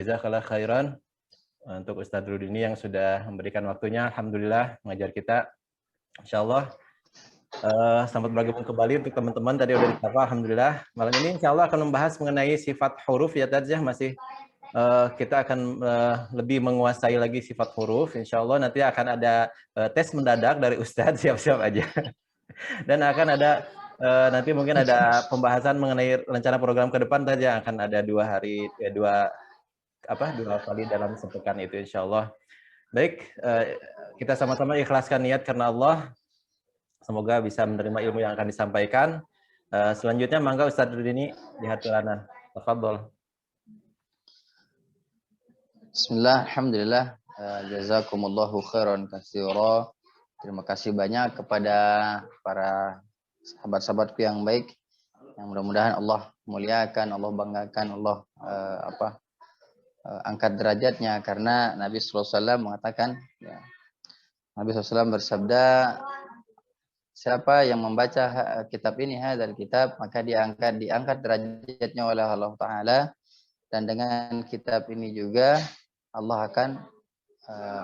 Jazakallah khairan untuk Ustadz Rudini yang sudah memberikan waktunya. Alhamdulillah mengajar kita. Insyaallah selamat bergabung kembali untuk teman-teman tadi udah disapa. Alhamdulillah. Malam ini insyaallah akan membahas mengenai sifat huruf ya Tadzah, masih kita akan lebih menguasai lagi sifat huruf. Insyaallah nanti akan ada tes mendadak dari Ustadz, siap-siap aja. Dan akan ada nanti mungkin ada pembahasan mengenai rencana program ke depan saja, akan ada 2 kali dalam sepekan itu insyaallah. Baik, kita sama-sama ikhlaskan niat karena Allah. Semoga bisa menerima ilmu yang akan disampaikan. Selanjutnya mangga Ustadz Rudini dihaturana. Tafadhol. Bismillah, alhamdulillah, jazakumullahu khairan katsira. Terima kasih banyak kepada para sahabat-sahabatku yang baik, yang mudah-mudahan Allah muliakan, Allah banggakan, Allah angkat derajatnya, karena Nabi SAW mengatakan, ya, Nabi SAW bersabda, siapa yang membaca kitab ini, hadzal kitab, maka diangkat derajatnya oleh Allah Ta'ala, dan dengan kitab ini juga Allah akan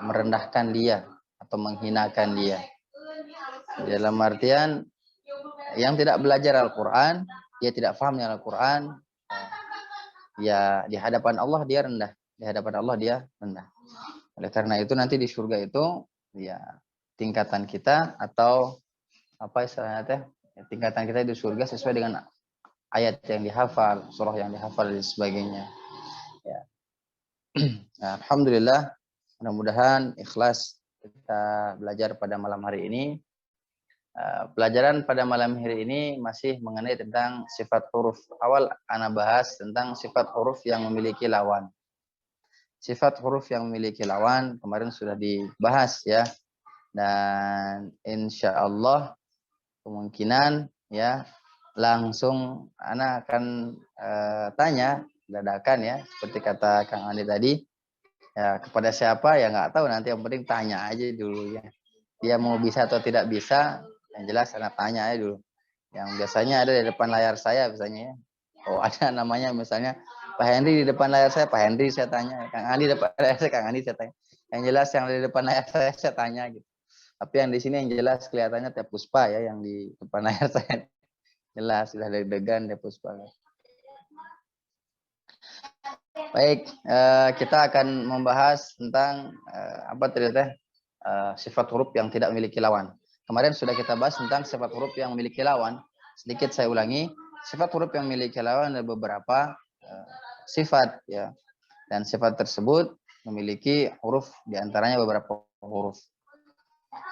merendahkan dia atau menghinakan dia. Dalam artian yang tidak belajar Al-Quran, dia tidak paham Al-Quran, ya di hadapan Allah dia rendah, di hadapan Allah dia rendah. Oleh karena itu nanti di surga itu ya tingkatan kita atau apa istilahnya teh, tingkatan kita di surga sesuai dengan ayat yang dihafal, surah yang dihafal dan sebagainya. Ya. Nah, alhamdulillah, mudah-mudahan ikhlas kita belajar pada malam hari ini. Pelajaran pada malam hari ini masih mengenai tentang sifat huruf. Awal ana bahas tentang sifat huruf yang memiliki lawan. Sifat huruf yang memiliki lawan kemarin sudah dibahas ya. Dan insya Allah kemungkinan ya langsung ana akan tanya dadakan ya, seperti kata Kang Andi tadi. Ya, kepada siapa ya nggak tahu, nanti yang penting tanya aja dulu ya. Dia mau bisa atau tidak bisa, yang jelas anak tanya aja dulu. Yang biasanya ada di depan layar saya misalnya ya. Oh ada namanya misalnya Pak Henry di depan layar saya, Pak Henry saya tanya. Kang Andi depan layar saya, Kang Andi saya tanya. Yang jelas yang di depan layar saya tanya gitu. Tapi yang di sini yang jelas kelihatannya Teh Puspa ya, yang di depan layar saya. Jelas sudah deg-degan Teh Puspa. Baik, kita akan membahas tentang apa ternyata sifat huruf yang tidak memiliki lawan. Kemarin sudah kita bahas tentang sifat huruf yang memiliki lawan. Sedikit saya ulangi, sifat huruf yang memiliki lawan ada beberapa sifat ya. Dan sifat tersebut memiliki huruf, diantaranya beberapa huruf.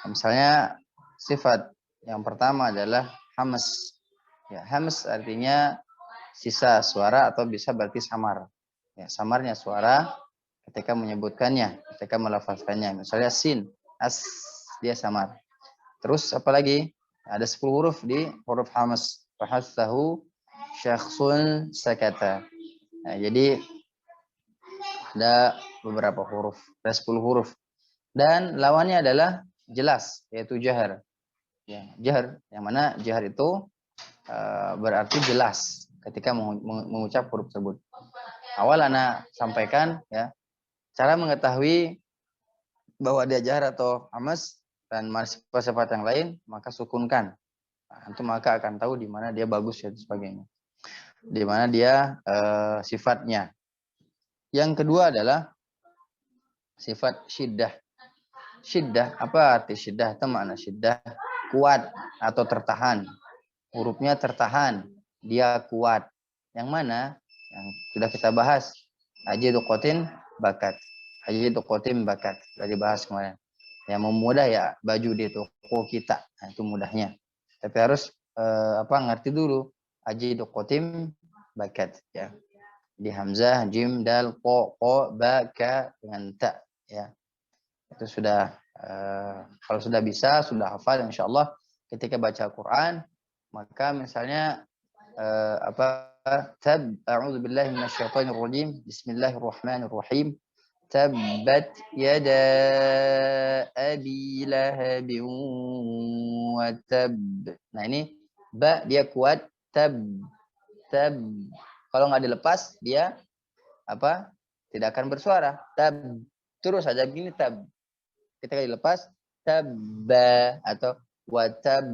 Misalnya sifat yang pertama adalah hams. Ya, hams artinya sisa suara atau bisa berarti samar. Ya, samarnya suara ketika menyebutkannya, ketika melafazkannya. Misalnya sin, as, dia samar. Terus apalagi? Ada 10 huruf di huruf hams. Fahassahu syakhsun sakata. Nah, jadi ada beberapa huruf, ada 10 huruf. Dan lawannya adalah jelas, yaitu jahar. Ya, jahar, yang mana jahar itu berarti jelas ketika mengucap huruf tersebut. Awal Ana sampaikan ya, cara mengetahui bahwa dia jahar atau hamas dan sifat-sifat yang lain, maka sukunkan. Nah, itu maka akan tahu di mana dia bagus dan sebagainya. Di mana dia sifatnya. Yang kedua adalah sifat syiddah. Syiddah, apa arti syiddah? Itu makna syiddah, kuat atau tertahan. Hurufnya tertahan, dia kuat. Yang mana? Yang sudah kita bahas. Ajidu qatin bakat. Ajidu qatin bakat. Sudah dibahas kemarin. Yang memudah ya baju di toko kita. Nah, itu mudahnya. Tapi harus ngerti dulu. Ajidu qatin bakat ya. Di hamzah, jim, dal, ko, ba, ka dengan ta ya. Itu sudah kalau sudah bisa, sudah hafal insyaallah ketika baca Quran, maka misalnya a'udzu billahi minasyaitonir rajim, bismillahirrahmanirrahim, tabbat yada abi lahabin wa tab. Nah ini ba dia kuat, tab. Kalau nggak dilepas dia tidak akan bersuara. Tab, terus saja begini tab. Ketika dilepas, tabba atau watab,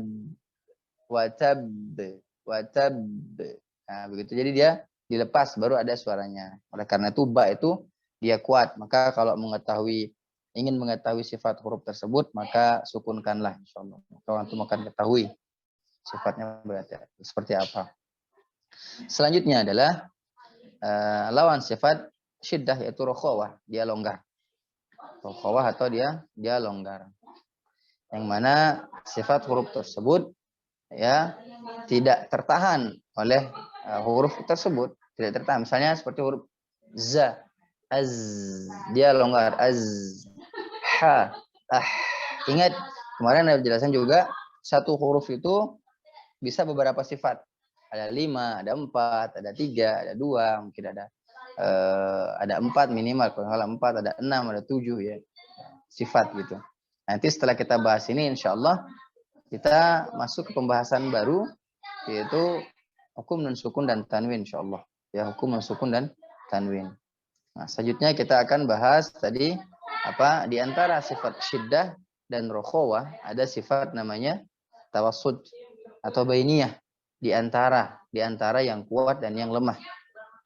watab, watab. Nah, begitu. Jadi dia dilepas baru ada suaranya. Oleh karena itu ba itu dia kuat. Maka kalau ingin mengetahui sifat huruf tersebut, maka sukunkanlah insyaallah. Maka antum akan ketahui sifatnya berarti seperti apa. Selanjutnya adalah lawan sifat syiddah yaitu rokhawah, dia longgar. Rokhawah atau dia longgar. Yang mana sifat huruf tersebut ya tidak tertahan oleh huruf tersebut, tidak tertahan. Misalnya seperti huruf za, az, dia longgar, az, ha, ah. Ingat kemarin ada penjelasan juga satu huruf itu bisa beberapa sifat. Ada 5, ada 4, ada 3, ada 2, mungkin ada 4 minimal, kalau salah 4, ada 6, ada 7 ya. Sifat gitu. Nanti setelah kita bahas ini insyaallah kita masuk ke pembahasan baru yaitu hukum nun sukun dan tanwin insyaallah. Ya, hukum nun sukun dan tanwin. Nah, selanjutnya kita akan bahas tadi apa di antara sifat syiddah dan rokhawah ada sifat namanya tawassud atau bainiyah di antara yang kuat dan yang lemah.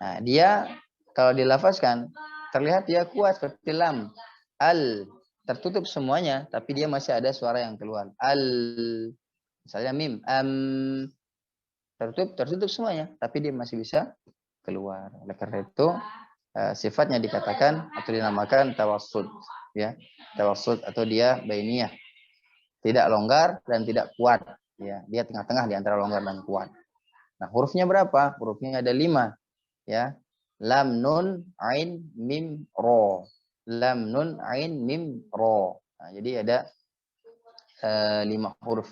Nah, dia kalau dilafazkan terlihat dia kuat seperti lam, al, tertutup semuanya tapi dia masih ada suara yang keluar. Al, misalnya mim, tertutup semuanya tapi dia masih bisa keluar. Oleh karena itu sifatnya dikatakan atau dinamakan tawassud ya. Tawassud atau dia bainiyah. Tidak longgar dan tidak kuat ya. Dia tengah-tengah di antara longgar dan kuat. Nah, hurufnya berapa? Hurufnya ada 5 ya. Lam, nun, ain, mim, ro. Lam, nun, ain, mim, ro. Nah, jadi ada 5 huruf.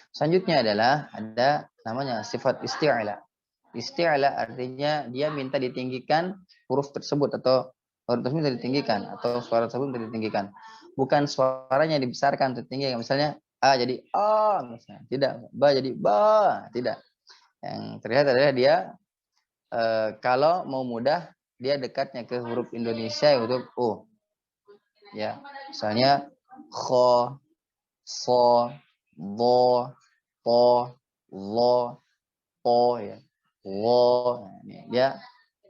Selanjutnya adalah ada namanya sifat isti'la. Isti'la artinya dia minta ditinggikan huruf tersebut atau huruf tersebut minta ditinggikan atau suara tersebut minta ditinggikan. Bukan suaranya dibesarkan atau tinggi. Misalnya a jadi a, misalnya. Tidak. Ba jadi ba. Tidak. Yang terlihat adalah dia kalau mau mudah dia dekatnya ke huruf Indonesia huruf O. Ya, misalnya kho, so, do, po, lo, po ya. Lo. Nah, dia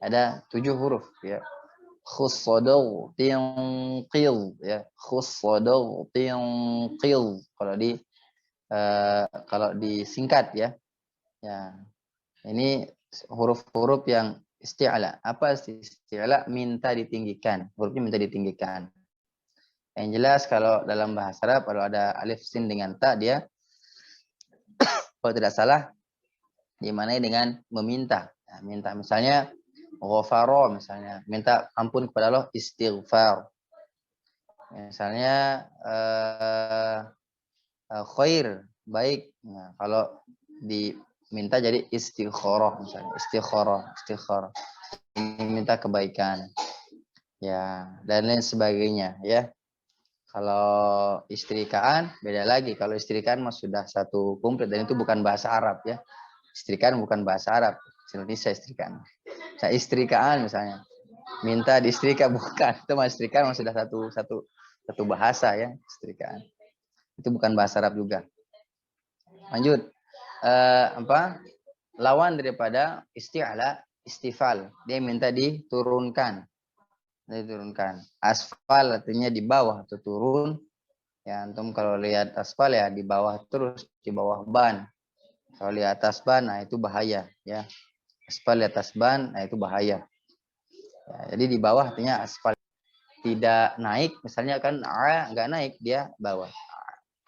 ada 7 huruf ya. Khussadau tinqil ya. Khussadau tinqil kalau disingkat ya. Ya. Ini huruf-huruf yang isti'la. Apa isti'la? Minta ditinggikan. Hurufnya minta ditinggikan. Yang jelas kalau dalam bahasa Arab kalau ada alif sin dengan ta dia kalau tidak salah dimanai dengan meminta. Nah, minta misalnya ghafaro misalnya, minta ampun kepada Allah istighfar. Misalnya khair, baik. Nah, kalau diminta jadi istikharah misalnya, istikharah. Minta kebaikan. Ya, dan lain sebagainya ya. Kalau istrikaan beda lagi. Kalau istrikaan mah sudah satu komplit dan itu bukan bahasa Arab ya. Istrikaan bukan bahasa Arab. Indonesia istrikaan. Saya istrikaan misalnya. Minta diistrika bukan. Itu mah istrikaan mah sudah satu bahasa ya, istrikaan. Itu bukan bahasa Arab juga. Lanjut. Lawan daripada isti'la, istifal. Dia minta diturunkan. Asfal artinya di bawah atau turun. Ya, antum kalau lihat aspal ya di bawah terus, di bawah ban. Kalau di atas ban, nah itu bahaya ya. Aspal di atas ban, nah itu bahaya. Ya, jadi di bawah artinya aspal tidak naik, misalnya kan nggak naik dia bawah.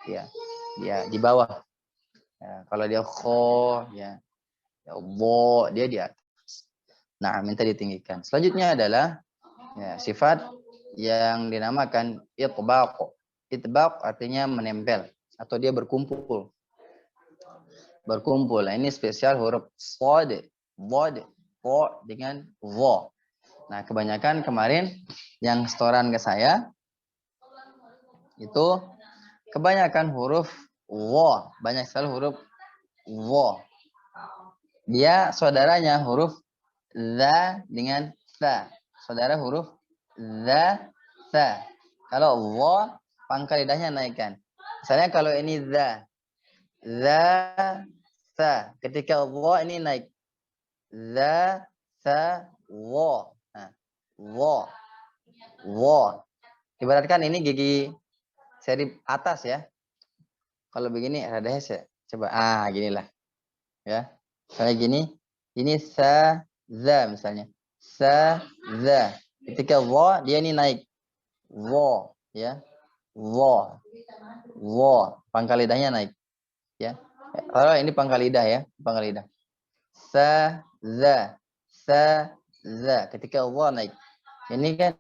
Ya, dia di bawah. Ya, kalau dia kho ya, bo dia di atas. Nah, minta ditinggikan. Selanjutnya adalah ya, sifat yang dinamakan itbaq. Itbaq artinya menempel atau dia berkumpul. Berkumpul. Nah, ini spesial huruf shad, dhad, po dengan dha. Nah, kebanyakan kemarin yang setoran ke saya itu kebanyakan huruf dha, banyak sekali huruf dha. Dia saudaranya huruf za dengan tha. Saudara huruf Za, sa. Kalau wa, pangkal lidahnya naikkan. Misalnya kalau ini za, sa. Ketika wa ini naik. Za, sa, wa. Nah, wa, wa. Ibaratkan ini gigi seri atas ya. Kalau begini rada hese. Coba ginilah ya. Kayak gini, ini sa, za misalnya. Sa, za. Ketika wa dia ini naik. Wa ya. Wa. Wa. Pangkal lidahnya naik ya. Kalau ini pangkal lidah ya, pangkal lidah. Sa, za. Sa, za. Ketika wa naik. Ini kan.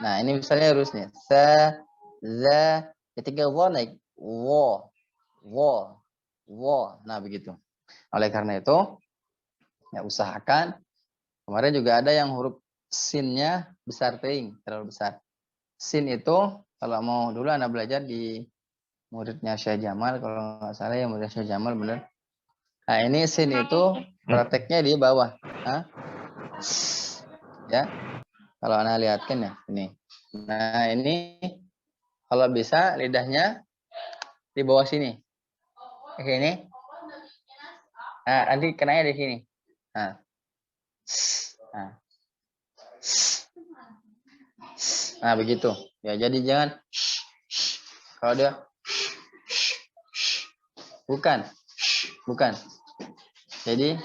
Nah, ini misalnya lurusnya. Sa, za. Ketika wa naik. Wa. Wa. Wa. Nah, begitu. Oleh karena itu, ya usahakan. Kemarin juga ada yang huruf sinnya besar teing, terlalu besar. Sin itu, kalau mau dulu Anda belajar di muridnya Syekh Jamal, kalau nggak salah ya muridnya Syekh Jamal, benar. Nah, ini sin itu prakteknya di bawah. Ya, kalau Anda lihatkan ya, ini. Nah, ini kalau bisa lidahnya di bawah sini. Ini. Nah, nanti kenanya di sini. Nah. Nah. Nah, begitu. Ya, jadi jangan kalau dia bukan. Jadi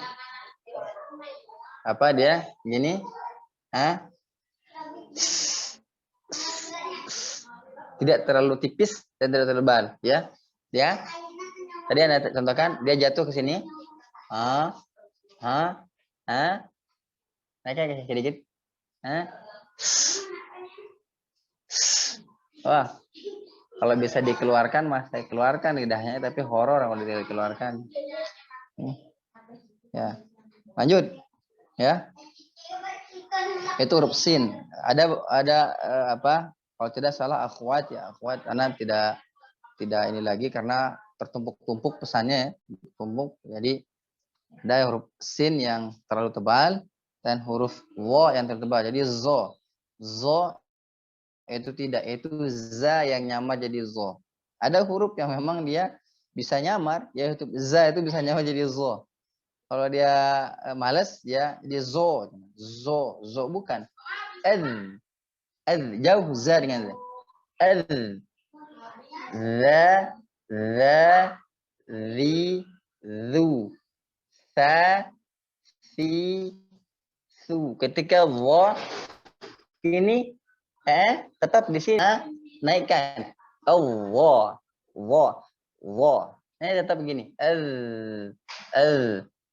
apa dia? Gini. Tidak terlalu tipis dan tidak terlalu tebal, ya. Dia tadi Anda contohkan, dia jatuh ke sini. Naikkan sedikit. Wah, kalau bisa dikeluarkan mas, saya keluarkan lidahnya, tapi horor kalau tidak dikeluarkan. Ya, lanjut. Ya, itu huruf sin. Ada apa? Kalau tidak salah akhwat ya, akhwat. Karena tidak ini lagi karena tertumpuk-tumpuk pesannya, tumpuk. Jadi ada huruf sin yang terlalu tebal dan huruf wa yang terlalu tebal. Jadi zo itu tidak, itu za yang nyamar jadi zo. Ada huruf yang memang dia bisa nyamar, yaitu za itu bisa nyamar jadi zo. Kalau dia males ya jadi zo bukan. Jauh za dengan za. Za, zi, zu, sa, si, su. Ketika wa ini tetap di sini naikkan. Wa. Ini tetap begini.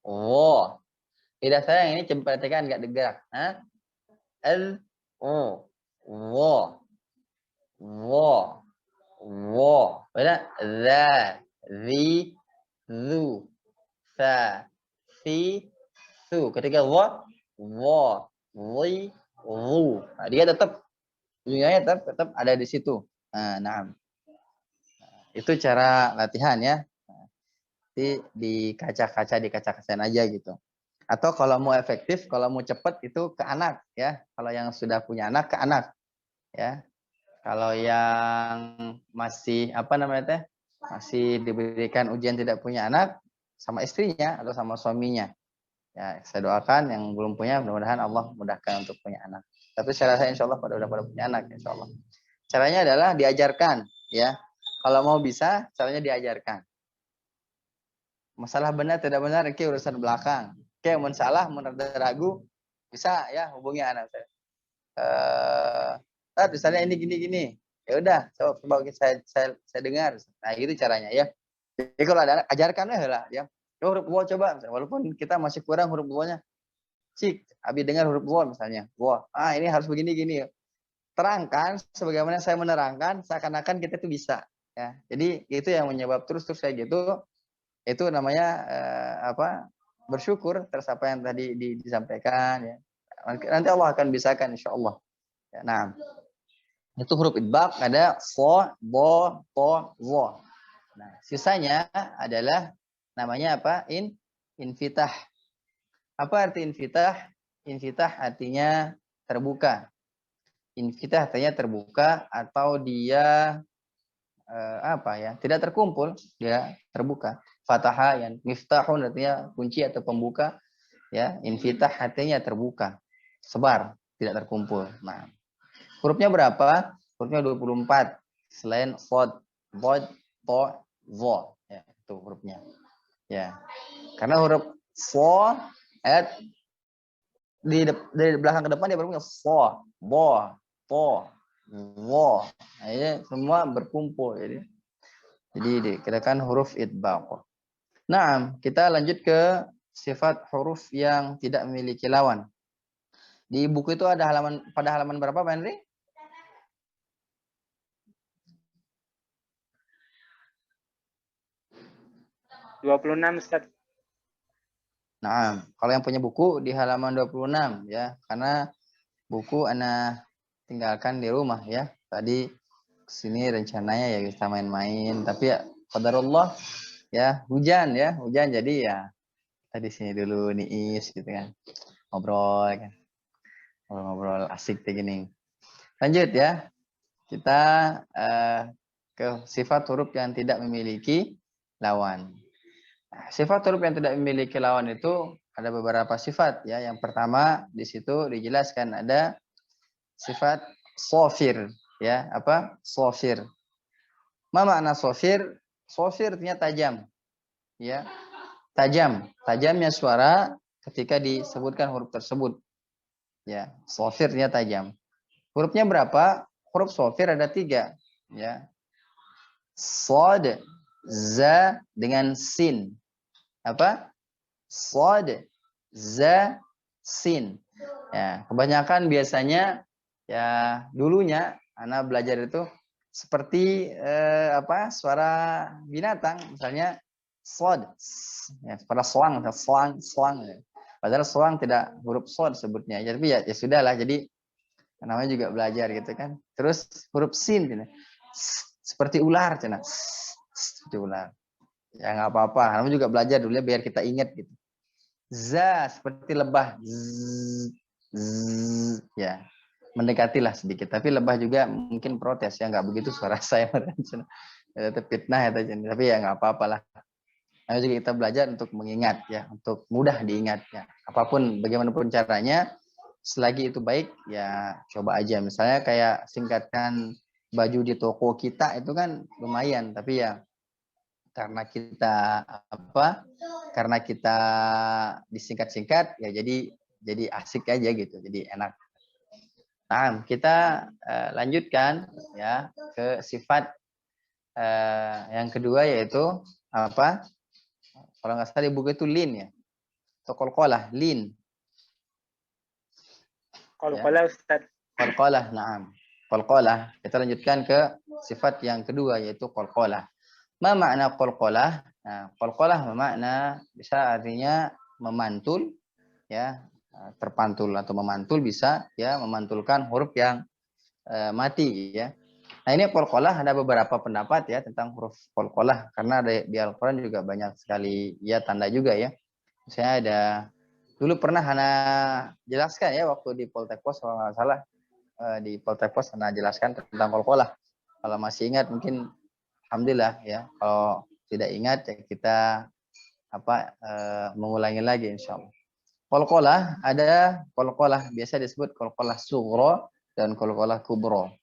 Wa. Lidah saya yang ini coba perhatikan enggak bergerak. Wa. Benar? Za, zi, zu, sa, si, su. Ketika wa, zi, zu. Nah, dia tetap ujungnya tetap ada di situ. Nah, itu cara latihan ya. Di kaca-kacain aja gitu. Atau kalau mau efektif, kalau mau cepat itu ke anak ya. Kalau yang sudah punya anak ke anak ya. Kalau yang masih masih diberikan ujian tidak punya anak, sama istrinya atau sama suaminya. Ya, saya doakan yang belum punya, mudah-mudahan Allah mudahkan untuk punya anak. Tapi saya rasa insya Allah pada punya anak, insya Allah. Caranya adalah diajarkan, ya. Kalau mau bisa, caranya diajarkan. Masalah benar tidak benar, itu urusan belakang. Oke, mau salah, mau ragu, bisa ya hubungi anak saya. Misalnya ini gini-gini, ya udah, coba saya dengar. Nah, itu caranya ya. Jadi kalau ada anak, ajarkan lah ya. Huruf wa coba, walaupun kita masih kurang huruf wa-nya. Cik, Abi dengar huruf wa misalnya. Wa, ini harus begini-gini. Terangkan, sebagaimana saya menerangkan, seakan-akan kita itu bisa. Ya, jadi itu yang menyebab terus kayak gitu. Itu namanya bersyukur atas apa yang tadi disampaikan. Ya. Nanti Allah akan bisakan, insya Allah. Ya, nah, itu huruf idbaq ada fo, bo, to, wo. Nah, sisanya adalah namanya apa? Infitah. Apa arti infitah? Infitah artinya terbuka. infitah artinya terbuka, atau dia apa ya, tidak terkumpul, dia terbuka. Fataha yang miftahun artinya kunci atau pembuka, ya. Infitah artinya terbuka, sebar, tidak terkumpul. Nah, hurufnya berapa? Hurufnya 24. Selain fod, bod, to, vo, ya, itu hurufnya. Ya. Karena huruf fo dari belakang ke depan dia berbunyi fo, bo, po, wo. Nah, ini semua berkumpul. Jadi dikatakan huruf idbaq. Nah, kita lanjut ke sifat huruf yang tidak memiliki lawan. Di buku itu ada pada halaman berapa, Pak Henry? Ustaz. Nah, kalau yang punya buku di halaman 26 ya, karena buku ana tinggalkan di rumah ya. Tadi kesini rencananya ya kita main-main, tapi ya qadarullah ya, hujan jadi ya tadi sini dulu niis gitu kan. Ngobrol kan. Ngobrol asik kayak gini. Lanjut ya. Kita ke sifat huruf yang tidak memiliki lawan. Sifat huruf yang tidak memiliki lawan itu ada beberapa sifat ya. Yang pertama di situ dijelaskan ada sifat sofir ya. Apa? Sofir. Ma makna sofir? Sofir artinya tajam. Ya. Tajam. Tajamnya suara ketika disebutkan huruf tersebut. Ya, sofir artinya tajam. Hurufnya berapa? Huruf sofir ada 3 ya. Sod, za dengan sin. Apa? Sod, za, sin. Ya, kebanyakan biasanya ya dulunya anak belajar itu seperti suara binatang, misalnya sod, ya, suara soang. Ya. Padahal soang tidak huruf sod sebutnya. Jadi ya sudahlah. Jadi namanya juga belajar gitu kan. Terus huruf sin, seperti ular, seperti ular. Ya nggak apa-apa, namanya juga belajar dulu ya, biar kita ingat gitu. Za seperti lebah, ya mendekatilah sedikit, tapi lebah juga mungkin protes ya, nggak begitu suara saya, itu fitnah ya, tapi ya nggak apa-apalah. Nah, juga kita belajar untuk mengingat ya, untuk mudah diingat ya. Apapun bagaimanapun caranya, selagi itu baik ya coba aja. Misalnya kayak singkatkan baju di toko kita itu kan lumayan, tapi ya karena kita disingkat-singkat ya jadi asik aja gitu, jadi enak. Nah, kita lanjutkan ya ke sifat yang kedua, yaitu apa? Kalau nggak salah di buku itu lin ya. Qalqalah, lin. Qalqalah Ustaz. Qalqalah, na'am. Qalqalah. Kita lanjutkan ke sifat yang kedua, yaitu qalqalah. Ma makna qalqalah? Nah, qalqalah bermakna bisa artinya memantul ya, terpantul atau memantul, bisa ya memantulkan huruf yang mati ya. Nah, ini qalqalah ada beberapa pendapat ya tentang huruf qalqalah, karena ada di Al-Qur'an juga banyak sekali ya tanda juga ya. Misalnya ada dulu pernah Hana jelaskan ya waktu di Poltekpos, kalau nggak salah di Poltekpos Hana jelaskan tentang qalqalah. Kalau masih ingat mungkin alhamdulillah ya. Kalau tidak ingat ya kita mengulangi lagi insyaallah. Qalqalah, ada qalqalah biasa disebut qalqalah sughra dan qalqalah kubra.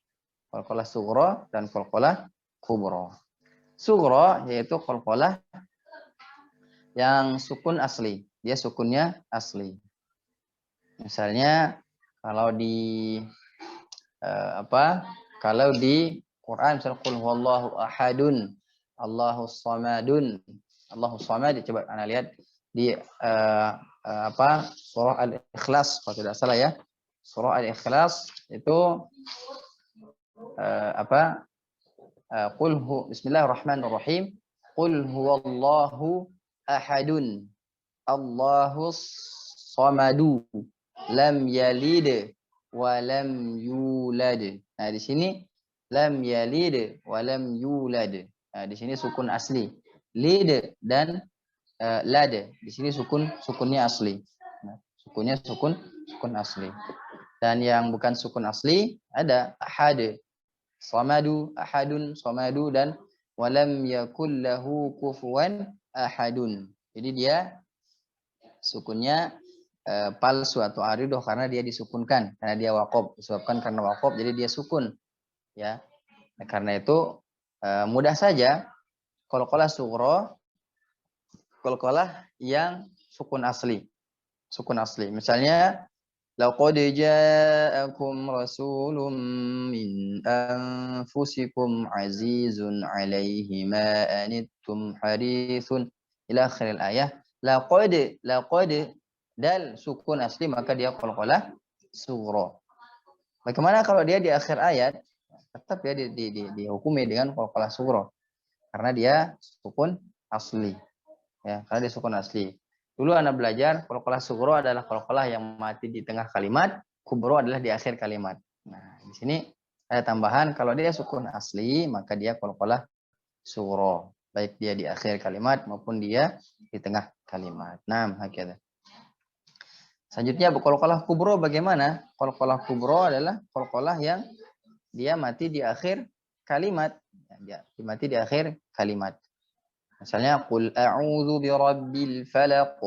Qalqalah sughra dan qalqalah kubra. Sughra yaitu qalqalah yang sukun asli. Dia sukunnya asli. Misalnya kalau di kalau di Quran misalnya qul huwallahu ahadun, Allahus samadun. Allahus samad, coba Anda lihat di surah Al-Ikhlas kalau tidak salah ya. Surah Al-Ikhlas itu Bismillahirrahmanirrahim. Qul huwallahu ahadun, Allahus samadu, lam yalid wa lam yulad. Nah, di sini lam yalid wa lam yulad. Nah, di sini sukun asli. Lid dan lad. Di sini sukunnya asli. Nah, sukunnya sukun asli. Dan yang bukan sukun asli ada ahad, samadu, ahadun, samadu, dan walam yakul lahu kufuwan ahadun. Jadi dia sukunnya palsu atau aridoh karena dia disukunkan, karena dia waqaf, disebabkan karena waqaf jadi dia sukun, ya. Nah, karena itu mudah saja qalqalah sughra, qalqalah yang sukun asli. Sukun asli. Misalnya laqad ja'akum rasulun min anfusikum azizun 'alaihi ma anittum harisun ila akhiril ayah. Laqad dal sukun asli maka dia qalqalah sughra. Bagaimana kalau dia di akhir ayat? Tetap ya dihukumi dengan qalqalah sughra karena dia sukun asli. Ya, karena dia sukun asli. Dulu Anda belajar qalqalah sughra adalah qalqalah yang mati di tengah kalimat, kubro adalah di akhir kalimat. Nah, di sini ada tambahan kalau dia sukun asli maka dia qalqalah sughra, baik dia di akhir kalimat maupun dia di tengah kalimat. Nah, hakikatnya. Selanjutnya qalqalah kubro bagaimana? Qalqalah kubro adalah qalqalah yang dia mati di akhir kalimat. Dia mati di akhir kalimat. Misalnya qul a'udzu birabbil falaq.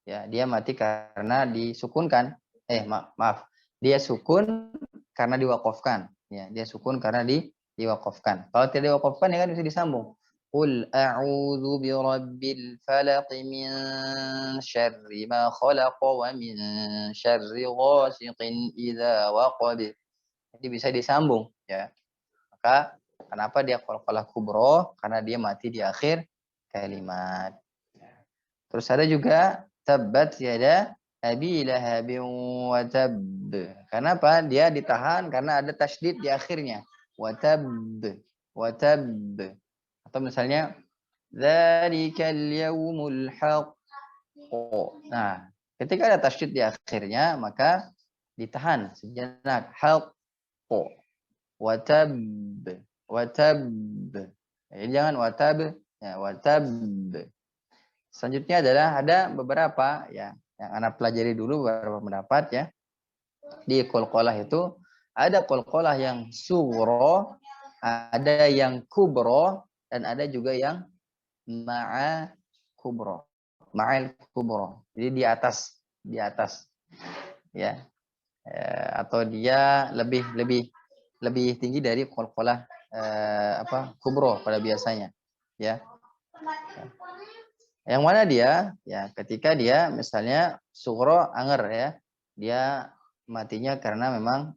Ya, dia mati karena disukunkan. Maaf. Dia sukun karena diwaqafkan. Ya, dia sukun karena diwaqafkan. Kalau tidak diwaqafkan ya kan bisa disambung. Qul a'udzu birabbil falaq min syarri ma khalaq wa min syarri ghasiqin idza waqab. Jadi bisa disambung, ya. Maka kenapa dia qalqalah kubro? Karena dia mati di akhir kalimat. Terus ada juga tabbat yada abi lahabin wa tabb. Kenapa? Dia ditahan karena ada tasydid di akhirnya. Wa tabb. Atau misalnya dzalikal yaumul haqq. Nah, ketika ada tasydid di akhirnya maka ditahan sejenak. Haqq. Watab. Jadi jangan watab, ya, watab. Selanjutnya adalah ada beberapa ya yang Anda pelajari dulu beberapa pendapat ya. Di qalqalah itu ada qalqalah yang sughra, ada yang kubro, dan ada juga yang ma'a kubro. Ma'al kubro. Jadi di atas ya. Atau dia lebih tinggi dari qalqalah kubro pada biasanya, ya. Yang mana dia? Ya, ketika dia misalnya sughra anger ya. Dia matinya karena memang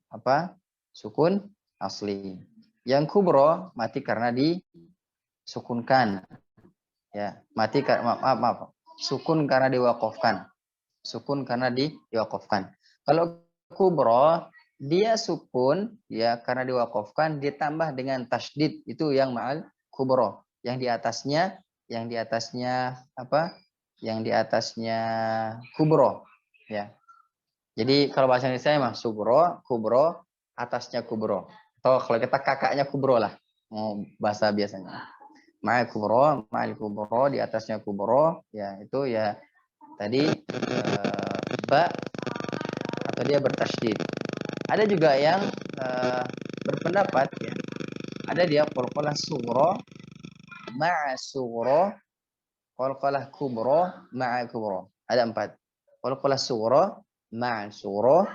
sukun asli. Yang kubro mati karena disukunkan. Ya, mati maaf. Sukun karena diwaqafkan. Kalau kubro dia sukun ya karena diwaqafkan ditambah dengan tasydid itu yang ma'al kubro. Yang di atasnya kubro ya. Jadi kalau bahasa Indonesia mah subro, kubro, atasnya kubro. Atau kalau kita kakaknya kubro lah. Bahasa biasanya. Ma'al kubro, di atasnya kubro ya itu ya tadi ba atau dia bertasydid. Ada juga yang berpendapat ya. Ada dia qalqalah sughra ma'a sughra, qalqalah kubro ma'a kubro. Ada 4. Qalqalah sughra ma'a sughra,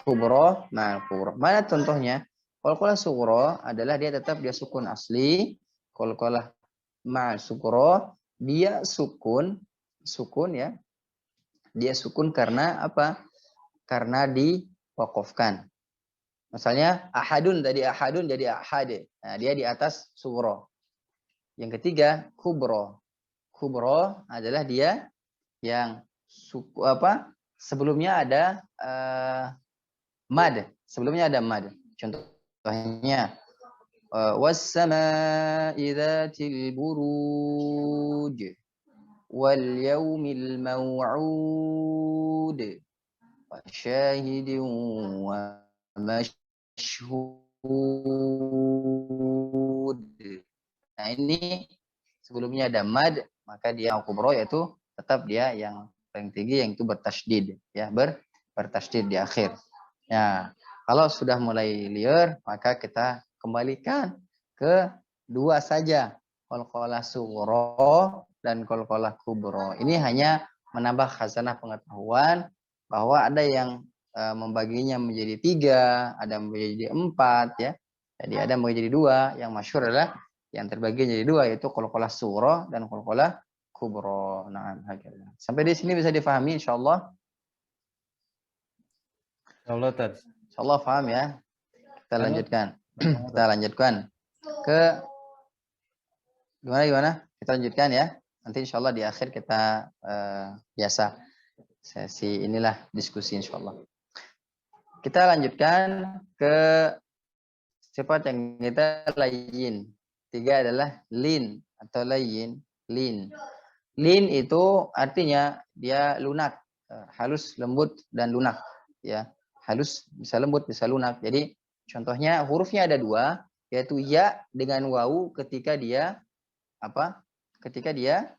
kubro ma'a kubro. Mana contohnya? Qalqalah sughra adalah dia tetap dia sukun asli. Qalqalah ma'a sughra dia sukun ya. Dia sukun karena apa? Karena diwaqafkan. Misalnya ahadun tadi ahadun jadi ahad. Nah, dia di atas sughra. Yang ketiga kubro. Kubro adalah dia yang sebelumnya ada mad. Sebelumnya ada mad. Contohnya was-samaa'i dzatil buruj wal yaumil maw'ud wa syahidin wa mashhud. Nah, ini sebelumnya ada mad, maka dia kubro yaitu tetap dia yang paling tinggi yang itu bertasydid ya, bertasydid di akhir. Ya, kalau sudah mulai liar, maka kita kembalikan ke dua saja, qalqalah sughra dan qalqalah kubra. Ini hanya menambah khazanah pengetahuan bahwa ada yang membaginya menjadi 3, ada yang menjadi 4 ya. Jadi ada yang menjadi 2, yang masyhur adalah yang terbagi menjadi 2 yaitu qalqalah sughra dan qalqalah kubra. Nah, sampai di sini bisa difahami insyaallah. Insyaallah, Tad. Insyaallah paham ya. Kita lanjutkan. Kita lanjutkan ke gimana? Kita lanjutkan ya. Nanti insyaallah di akhir kita biasa sesi inilah diskusi insyaallah. Kita lanjutkan ke sifat yang kita layin. 3 adalah lin atau layin. Lin. Lin itu artinya dia lunak, halus, lembut dan lunak ya. Halus bisa lembut, bisa lunak. Jadi contohnya hurufnya ada 2, yaitu ya dengan wawu ketika dia apa? Ketika dia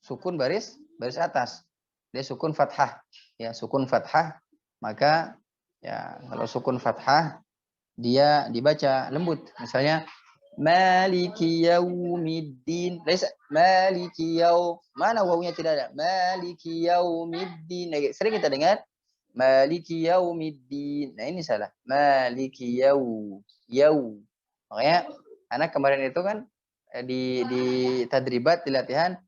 sukun baris atas. Dia sukun fathah. Ya, sukun fathah, maka ya kalau sukun fathah dia dibaca lembut. Misalnya Maliki yaumiddin. Maliki yaum. Mana wawunya tidak ada? Maliki yaumiddin. Sering kita dengar Maliki yaumiddin. Nah, ini salah. Maliki yau. Makanya anak kemarin itu kan di tadribat, di latihan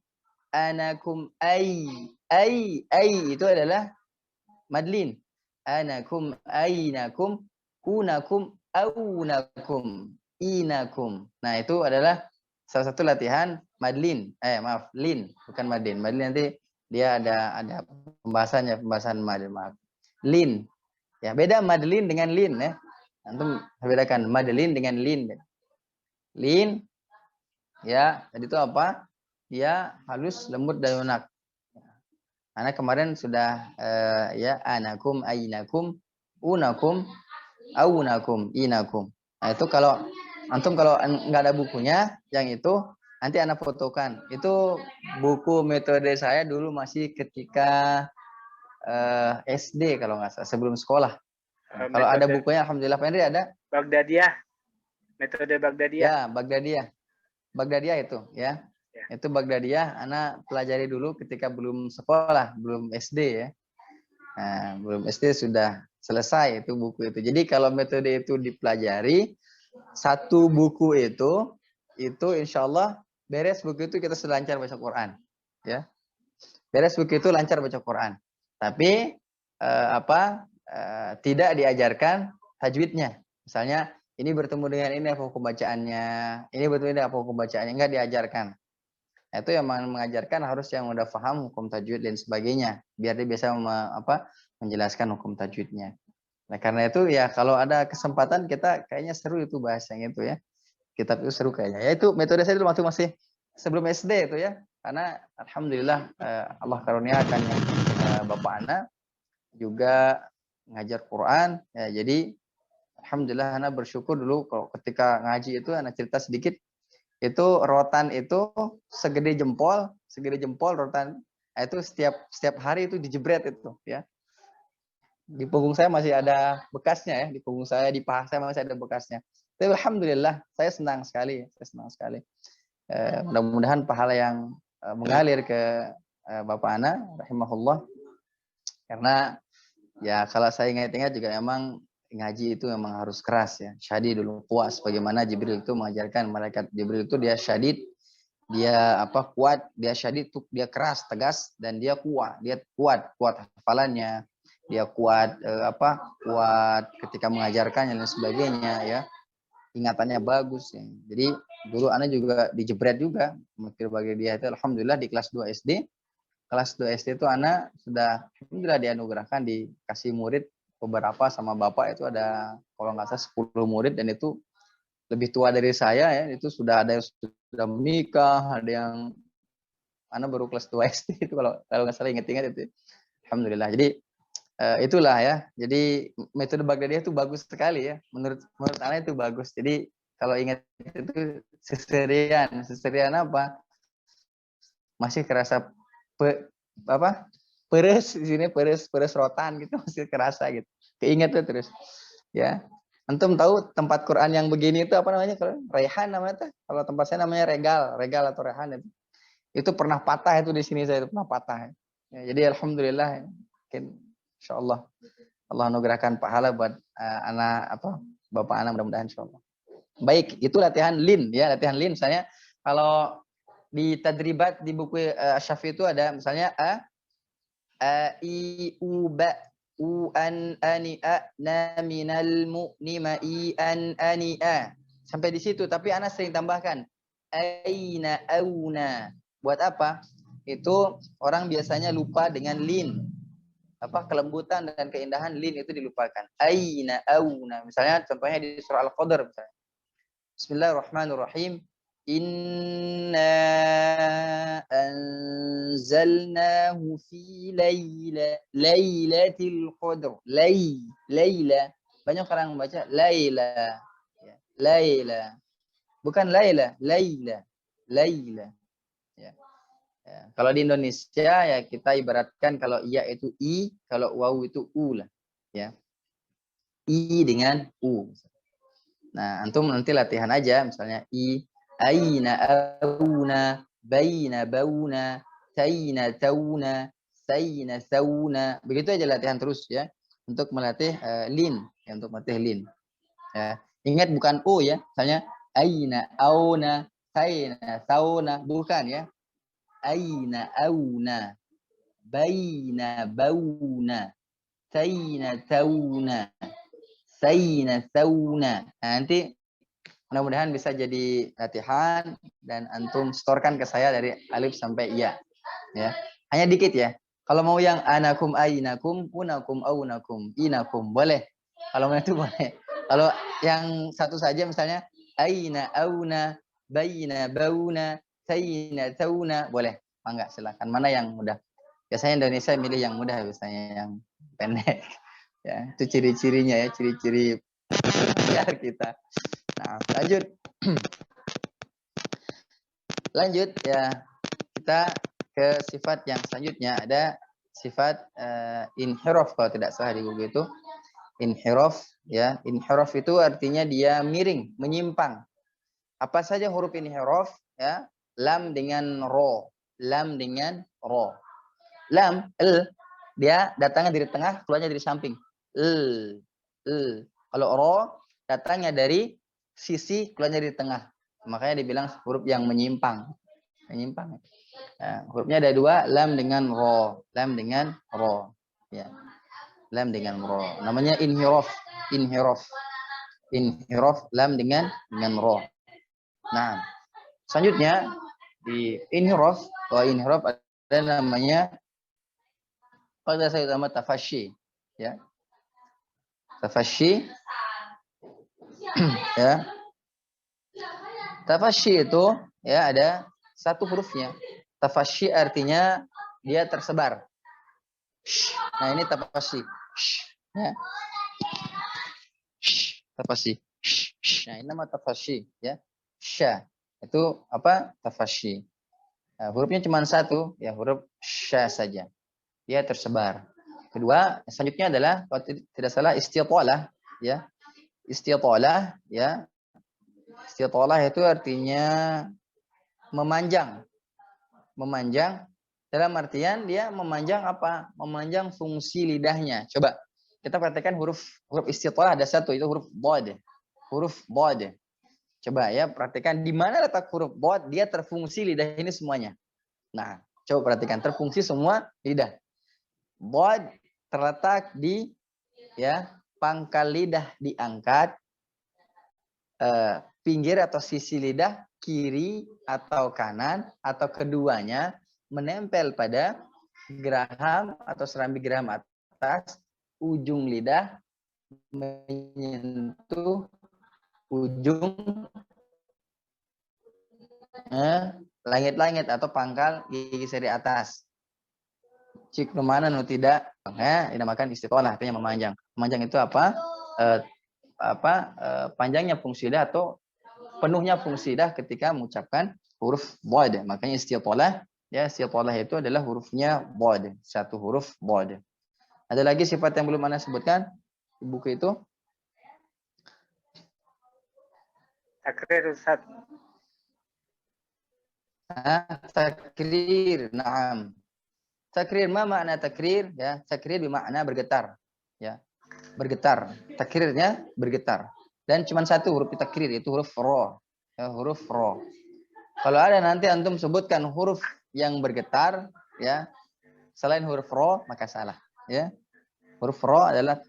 anakum ai itu adalah madlin. Anakum ainakum unakum aunakum inakum. Nah, itu adalah salah satu latihan madlin. Lin, bukan madlin. Madlin nanti dia ada pembahasan madlin, maaf. Lin. Ya, beda madlin dengan lin ya. Antum bedakan madlin dengan lin. Lin ya, tadi itu apa? Dia halus, lembut dan lunak. Anak kemarin sudah ya anakum ainakum unakum aunakum inakum. Nah, itu kalau antum kalau nggak ada bukunya, yang itu nanti anak fotokan. Itu buku metode saya dulu masih ketika SD kalau nggak salah, sebelum sekolah. Nah, kalau ada bukunya, alhamdulillah Pak Henry ada. Baghdadiyah, metode Baghdadiyah. Ya, Baghdadiyah itu ya. Itu Baghdadiyah, anak pelajari dulu ketika belum sekolah, belum SD ya. Nah, belum SD sudah selesai itu buku itu. Jadi kalau metode itu dipelajari, satu buku itu insya Allah beres buku itu kita sudah lancar baca Quran. Ya, beres buku itu lancar baca Quran. Tapi tidak diajarkan tajwidnya. Misalnya ini bertemu dengan ini apa hukum bacaannya, ini bertemu dengan apa hukum bacaannya, enggak diajarkan. Itu yang mengajarkan harus yang udah paham hukum tajwid dan sebagainya, biar dia bisa menjelaskan hukum tajwidnya. Nah, karena itu ya kalau ada kesempatan kita kayaknya seru itu bahas yang itu ya. Kitab itu seru kayaknya. Ya itu metode saya dulu waktu masih sebelum SD itu ya. Karena alhamdulillah Allah karuniakan Bapak Ana juga ngajar Quran ya, jadi alhamdulillah Ana bersyukur dulu kalau ketika ngaji itu Ana cerita sedikit. Itu rotan itu segede jempol rotan. Nah, itu setiap hari itu dijebret itu ya. Di punggung saya masih ada bekasnya ya, di punggung saya, di paha saya masih ada bekasnya. Tapi alhamdulillah saya senang sekali. Mudah-mudahan pahala yang mengalir ke Bapak Ana rahimahullah. Karena ya kalau saya ingat-ingat juga memang ngaji itu memang harus keras ya. Syadid dulu puas bagaimana Jibril itu mengajarkan, malaikat Jibril itu dia syadid, dia kuat, dia syadid tuh dia keras, tegas dan dia kuat hafalannya, dia kuat kuat ketika mengajarkannya dan sebagainya ya. Ingatannya bagus ya. Jadi dulu Ana juga dijebret juga bagi dia itu alhamdulillah di kelas 2 SD. Kelas 2 SD itu Ana sudah alhamdulillah dianugerahkan dikasih murid beberapa sama bapak itu ada kalau nggak salah 10 murid dan itu lebih tua dari saya ya, itu sudah ada yang sudah menikah, ada yang anak baru kelas 2 SD itu kalau nggak salah ingat-ingat itu. Alhamdulillah. Jadi itulah ya. Jadi metode Baghdadiyah itu bagus sekali ya. Menurut anak itu bagus. Jadi kalau ingat itu seserian apa? Masih kerasa Peres di sini, peres rotan gitu masih kerasa gitu. Keinget tuh terus. Ya. Antum tahu tempat Quran yang begini itu apa namanya? Rehan namanya tuh. Kalau tempat saya namanya regal atau rehan itu. Itu pernah patah itu di sini saya itu pernah patah. Ya, jadi alhamdulillah mungkin insyaallah Allah anugerahkan pahala buat anak apa bapak anak mudah-mudahan insyaallah. Baik, itu latihan lin ya, latihan lin misalnya kalau di tadribat di buku Syafi'i itu ada misalnya i u ba u an ani a na minal mu'ni ma i an ani a sampai di situ, tapi anak sering tambahkan aina auna. Buat apa? Itu orang biasanya lupa dengan lin. Apa kelembutan dan keindahan lin itu dilupakan. Aina auna. Misalnya contohnya di surah Al-Qadr misalnya. Bismillahirrahmanirrahim. Inna anzalnahu fi lailatul qadr. Laila. Banyak orang membaca laila. Laila. Bukan laila, laila. Laila. Ya. Ya. Kalau di Indonesia ya kita ibaratkan kalau iya itu i, kalau waw itu u lah. Ya. I dengan u. Nah, antum nanti latihan aja misalnya i aina auna baina bauna taina tauna saina sauna. Begitu aja latihan terus ya untuk melatih lin, ya, untuk melatih lin. Ya. Ingat bukan u ya. Misalnya aina auna saina sauna, bukan ya. Aina auna baina bauna taina tauna saina sauna. Nah, nanti mudah-mudahan bisa jadi latihan dan antum storekan ke saya dari alif sampai iya. Ya. Hanya dikit ya. Kalau mau yang anakum ainakum unakum aunakum inakum boleh. Kalau mau itu boleh. Kalau yang satu saja misalnya aina auna baina bauna saina tauna boleh. Enggak, silakan. Mana yang mudah? Biasanya Indonesia milih yang mudah, biasanya yang pendek. Ya, itu ciri-cirinya ya, ciri-ciri biar kita. Nah, lanjut ya, kita ke sifat yang selanjutnya. Ada sifat inhiraf kalau tidak salah di buku itu. Inhiraf ya, inhiraf itu artinya dia miring, menyimpang. Apa saja huruf inhiraf ya? Lam dengan ro, lam dengan ro. Lam, dia datangnya dari tengah, keluarnya dari samping. Kalau ro datangnya dari sisi, keluarnya dari tengah. Makanya dibilang huruf yang menyimpang. Menyimpang. Nah, hurufnya ada dua, lam dengan ro. Lam dengan ro. Ya. Lam dengan ro. Namanya inhiraf. Inhiraf. Inhiraf, lam dengan ro. Nah, selanjutnya di inhiraf, inhiraf ada namanya pada saya utama tafashi, ya. Tafashi, ya. Tafashi itu ya ada satu hurufnya. Tafashi artinya dia tersebar. Nah, ini tafashi. Ya. Tafashi. Nah, ini nama tafashi, ya. Sya. Itu apa? Tafashi. Nah, hurufnya cuma satu, ya huruf sya saja. Dia tersebar. Kedua, selanjutnya adalah kalau tidak salah istitalah, ya. Istitalah, ya. Istitalah itu artinya memanjang. Memanjang dalam artian dia memanjang apa? Memanjang fungsi lidahnya. Coba kita perhatikan huruf istitalah ada satu, itu huruf bod. Huruf bod. Coba ya, perhatikan di mana letak huruf bod, dia terfungsi lidah ini semuanya. Nah, coba perhatikan terfungsi semua lidah. Bod terletak di ya pangkal lidah diangkat, pinggir atau sisi lidah kiri atau kanan atau keduanya menempel pada geraham atau serambi geraham atas, ujung lidah menyentuh ujung langit-langit atau pangkal gigi seri atas. Cik kemana nu tidak, dinamakan istitalah, artinya memanjang. Memanjang itu apa? Panjangnya fungsi lidah atau penuhnya fungsi lidah ketika mengucapkan huruf bod. Makanya istitalah Ya, sitalah itu adalah hurufnya bod, satu huruf bod. Ada lagi sifat yang belum Anda sebutkan di buku itu? Takrir Ustaz. Takrir, na'am. Takrir, ma makna takrir? Ya, takrir bermakna bergetar. Ya, bergetar. Takrirnya bergetar. Dan cuma satu huruf takrir, itu huruf ro. Ya, huruf ro. Kalau ada nanti antum sebutkan huruf yang bergetar, ya, selain huruf ro, maka salah. Ya, huruf ro adalah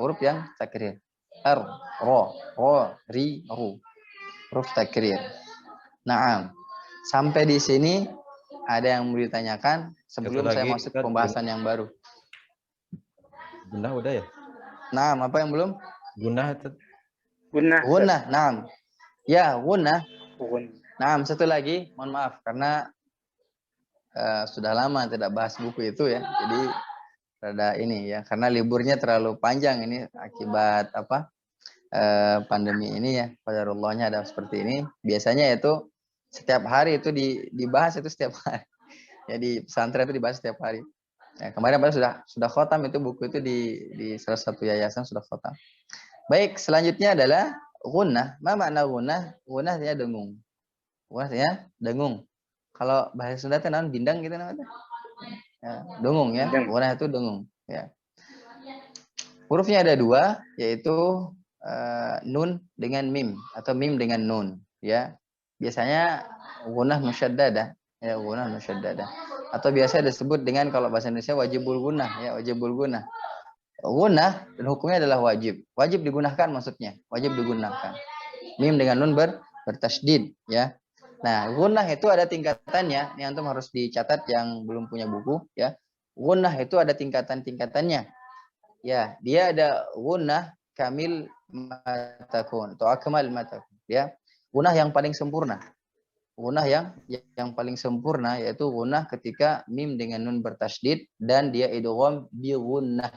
huruf yang takrir. Ro, ri, ru. Huruf takrir. Naam. Sampai di sini ada yang mau ditanyakan sebelum saya masuk ke pembahasan yang baru. Gunah udah ya? Naam, apa yang belum? Gunah. Gunah, naam. Ya, gunah. Naam, satu lagi, mohon maaf karena sudah lama tidak bahas buku itu ya. Jadi rada ini ya, karena liburnya terlalu panjang ini akibat apa? Pandemi ini ya. Qadarullahnya ada seperti ini. Biasanya itu setiap hari itu dibahas itu setiap hari. Jadi pesantren itu dibahas setiap hari. Ya, kemarin sudah khotam itu buku itu di salah satu yayasan sudah khotam. Baik, selanjutnya adalah gunah. Ma makna gunah? Gunah artinya dengung. Gunah artinya dengung. Kalau bahasa Sunda itu namanya bindang gitu namanya. Ya, dengung ya. Gunah itu dengung. Ya. Hurufnya ada dua, yaitu nun dengan mim atau mim dengan nun. Ya, biasanya gunah musyaddadah. Ya, gunah musyaddadah. Atau biasa disebut dengan kalau bahasa Indonesia wajibul gunah. Ya, wajibul gunah. Gunah dan hukumnya adalah wajib. Wajib digunakan maksudnya. Wajib digunakan. Mim dengan nun bertasydid. Ya. Nah, gunah itu ada tingkatannya. Ini antum harus dicatat yang belum punya buku. Ya. Gunah itu ada tingkatan-tingkatannya. Ya, dia ada gunah kamil matakun atau akmal matakun. Ya. Gunah yang paling sempurna. Gunah yang paling sempurna yaitu gunah ketika mim dengan nun bertasydid dan dia idgham bi gunnah.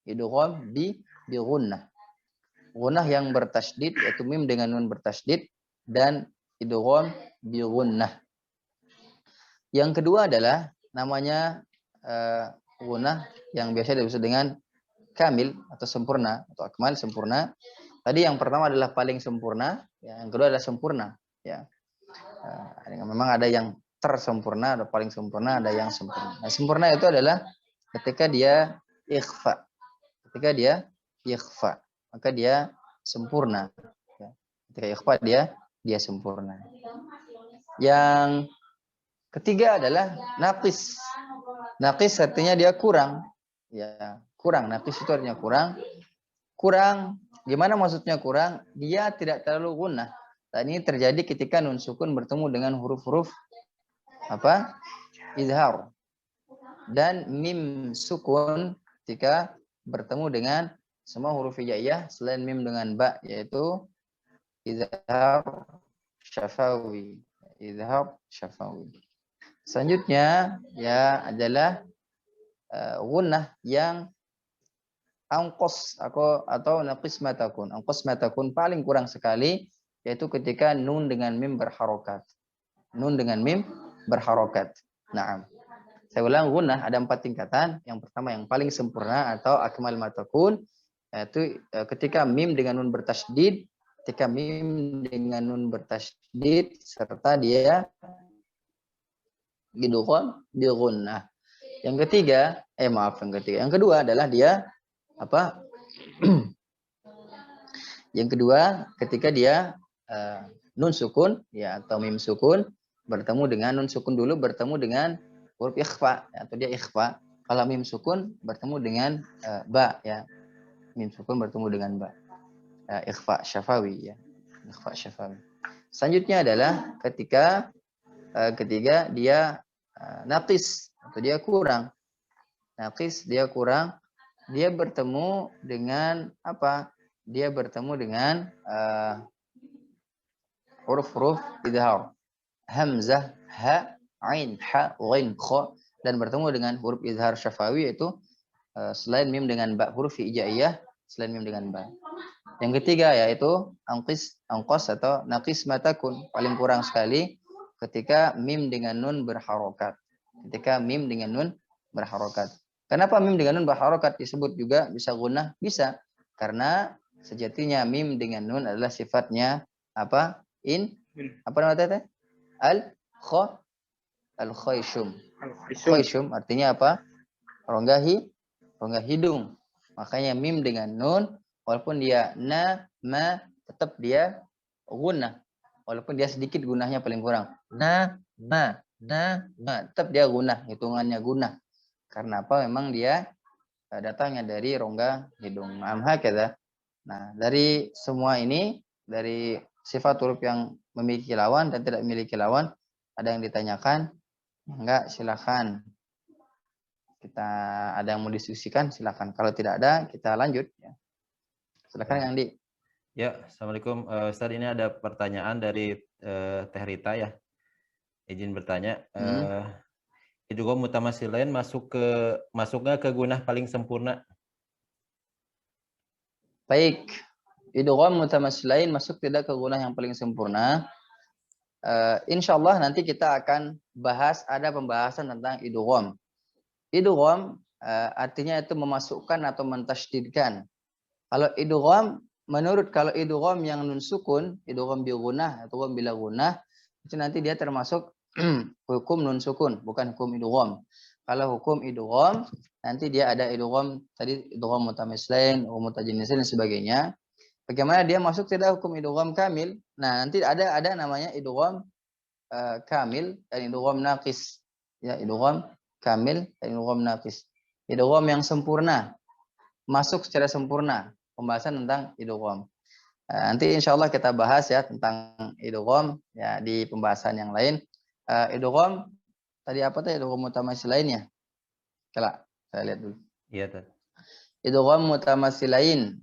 Idgham bi gunnah. Gunah yang bertasydid yaitu mim dengan nun bertasydid dan idgham bi gunnah. Yang kedua adalah namanya gunah yang biasa disebut dengan kamil atau sempurna atau akmal sempurna. Tadi yang pertama adalah paling sempurna, yang kedua adalah sempurna, ya. Memang ada yang tersempurna, ada paling sempurna, ada yang sempurna. Nah, sempurna itu adalah ketika dia ikhfa. Ketika dia ikhfa, maka dia sempurna. Ketika ikhfa dia sempurna. Yang ketiga adalah naqis. Naqis artinya dia kurang. Ya, kurang. Naqis itu artinya kurang. Kurang, gimana maksudnya kurang? Dia tidak terlalu gunah. Dan ini terjadi ketika nun sukun bertemu dengan huruf-huruf apa? Izhar. Dan mim sukun ketika bertemu dengan semua huruf hijaiyah selain mim dengan ba, yaitu izhar syafawi. Izhar syafawi. Selanjutnya ya adalah gunnah yang angkos atau naqis matakun. Angkos matakun paling kurang sekali yaitu ketika nun dengan mim berharokat. Nun dengan mim berharokat. Naam. Saya ulang, gunnah ada 4 tingkatan. Yang pertama yang paling sempurna atau akmal matakun yaitu ketika mim dengan nun bertasydid, ketika mim dengan nun bertasydid serta dia idgham bi gunnah. Yang ketiga, yang kedua adalah dia apa? Yang kedua ketika dia nun sukun ya atau mim sukun bertemu dengan nun sukun dulu bertemu dengan huruf ikhfa ya, atau dia ikhfa. Kalau mim sukun bertemu dengan ba ya. Mim sukun bertemu dengan ba. Ikhfa syafawi ya. Ikhfa syafawi. Selanjutnya adalah ketika ketiga dia naqis atau dia kurang. Naqis dia kurang, dia bertemu dengan apa? Dia bertemu dengan huruf-huruf idhar. Hamzah, ha, ain, ha, ghain, kha dan bertemu dengan huruf izhar syafawi yaitu selain mim dengan ba, huruf hijaiyah selain mim dengan ba. Yang ketiga yaitu angkos atau naqis matakun, paling kurang sekali ketika mim dengan nun berharokat. Ketika mim dengan nun berharokat. Kenapa mim dengan nun berharokat disebut juga bisa gunnah? Bisa. Karena sejatinya mim dengan nun adalah sifatnya apa? Apa namanya teh? Al-khayshum. Khayshum artinya apa? Rongga hidung. Makanya mim dengan nun walaupun dia ma tetap dia gunnah. Walaupun dia sedikit gunnahnya paling kurang. Ma tetap dia gunnah, hitungannya gunnah. Karena apa? Memang dia datangnya dari rongga hidung. Hakadha. Nah, dari semua ini, dari sifat huruf yang memiliki lawan dan tidak memiliki lawan, ada yang ditanyakan? Enggak, silakan. Kita ada yang mau diskusikan, silakan. Kalau tidak ada, kita lanjut. Ya. Silakan, Yang Di. Ya, Assalamualaikum. Ustaz, ini ada pertanyaan dari Teh Rita ya. Izin bertanya. Idgham mutamatsilain masuknya ke gunnah paling sempurna? Baik. Idgham mutamatsilain masuk tidak ke gunnah yang paling sempurna? Insyaallah nanti kita akan bahas, ada pembahasan tentang idgham. Idgham artinya itu memasukkan atau mentasydidkan. Kalau idgham, kalau idgham yang nun sukun, idgham bi gunnah atau idgham bila gunnah, itu nanti dia termasuk hukum nun sukun, bukan hukum idgham. Kalau hukum idgham, nanti dia ada idgham tadi, idgham mutamatsilain, mutajanisin dan sebagainya. Bagaimana dia masuk tidak hukum idgham kamil? Nah, nanti ada namanya idgham kamil dan idgham naqis. Ya, idgham kamil dan idgham naqis. Idgham yang sempurna, masuk secara sempurna. Pembahasan tentang idgham. Nanti insyaallah kita bahas ya tentang idgham ya di pembahasan yang lain. Idgham tadi apa tuh idgham mutamatsilain ya? Kelak, saya lihat dulu. Iya, Tad. Idgham mutamatsilain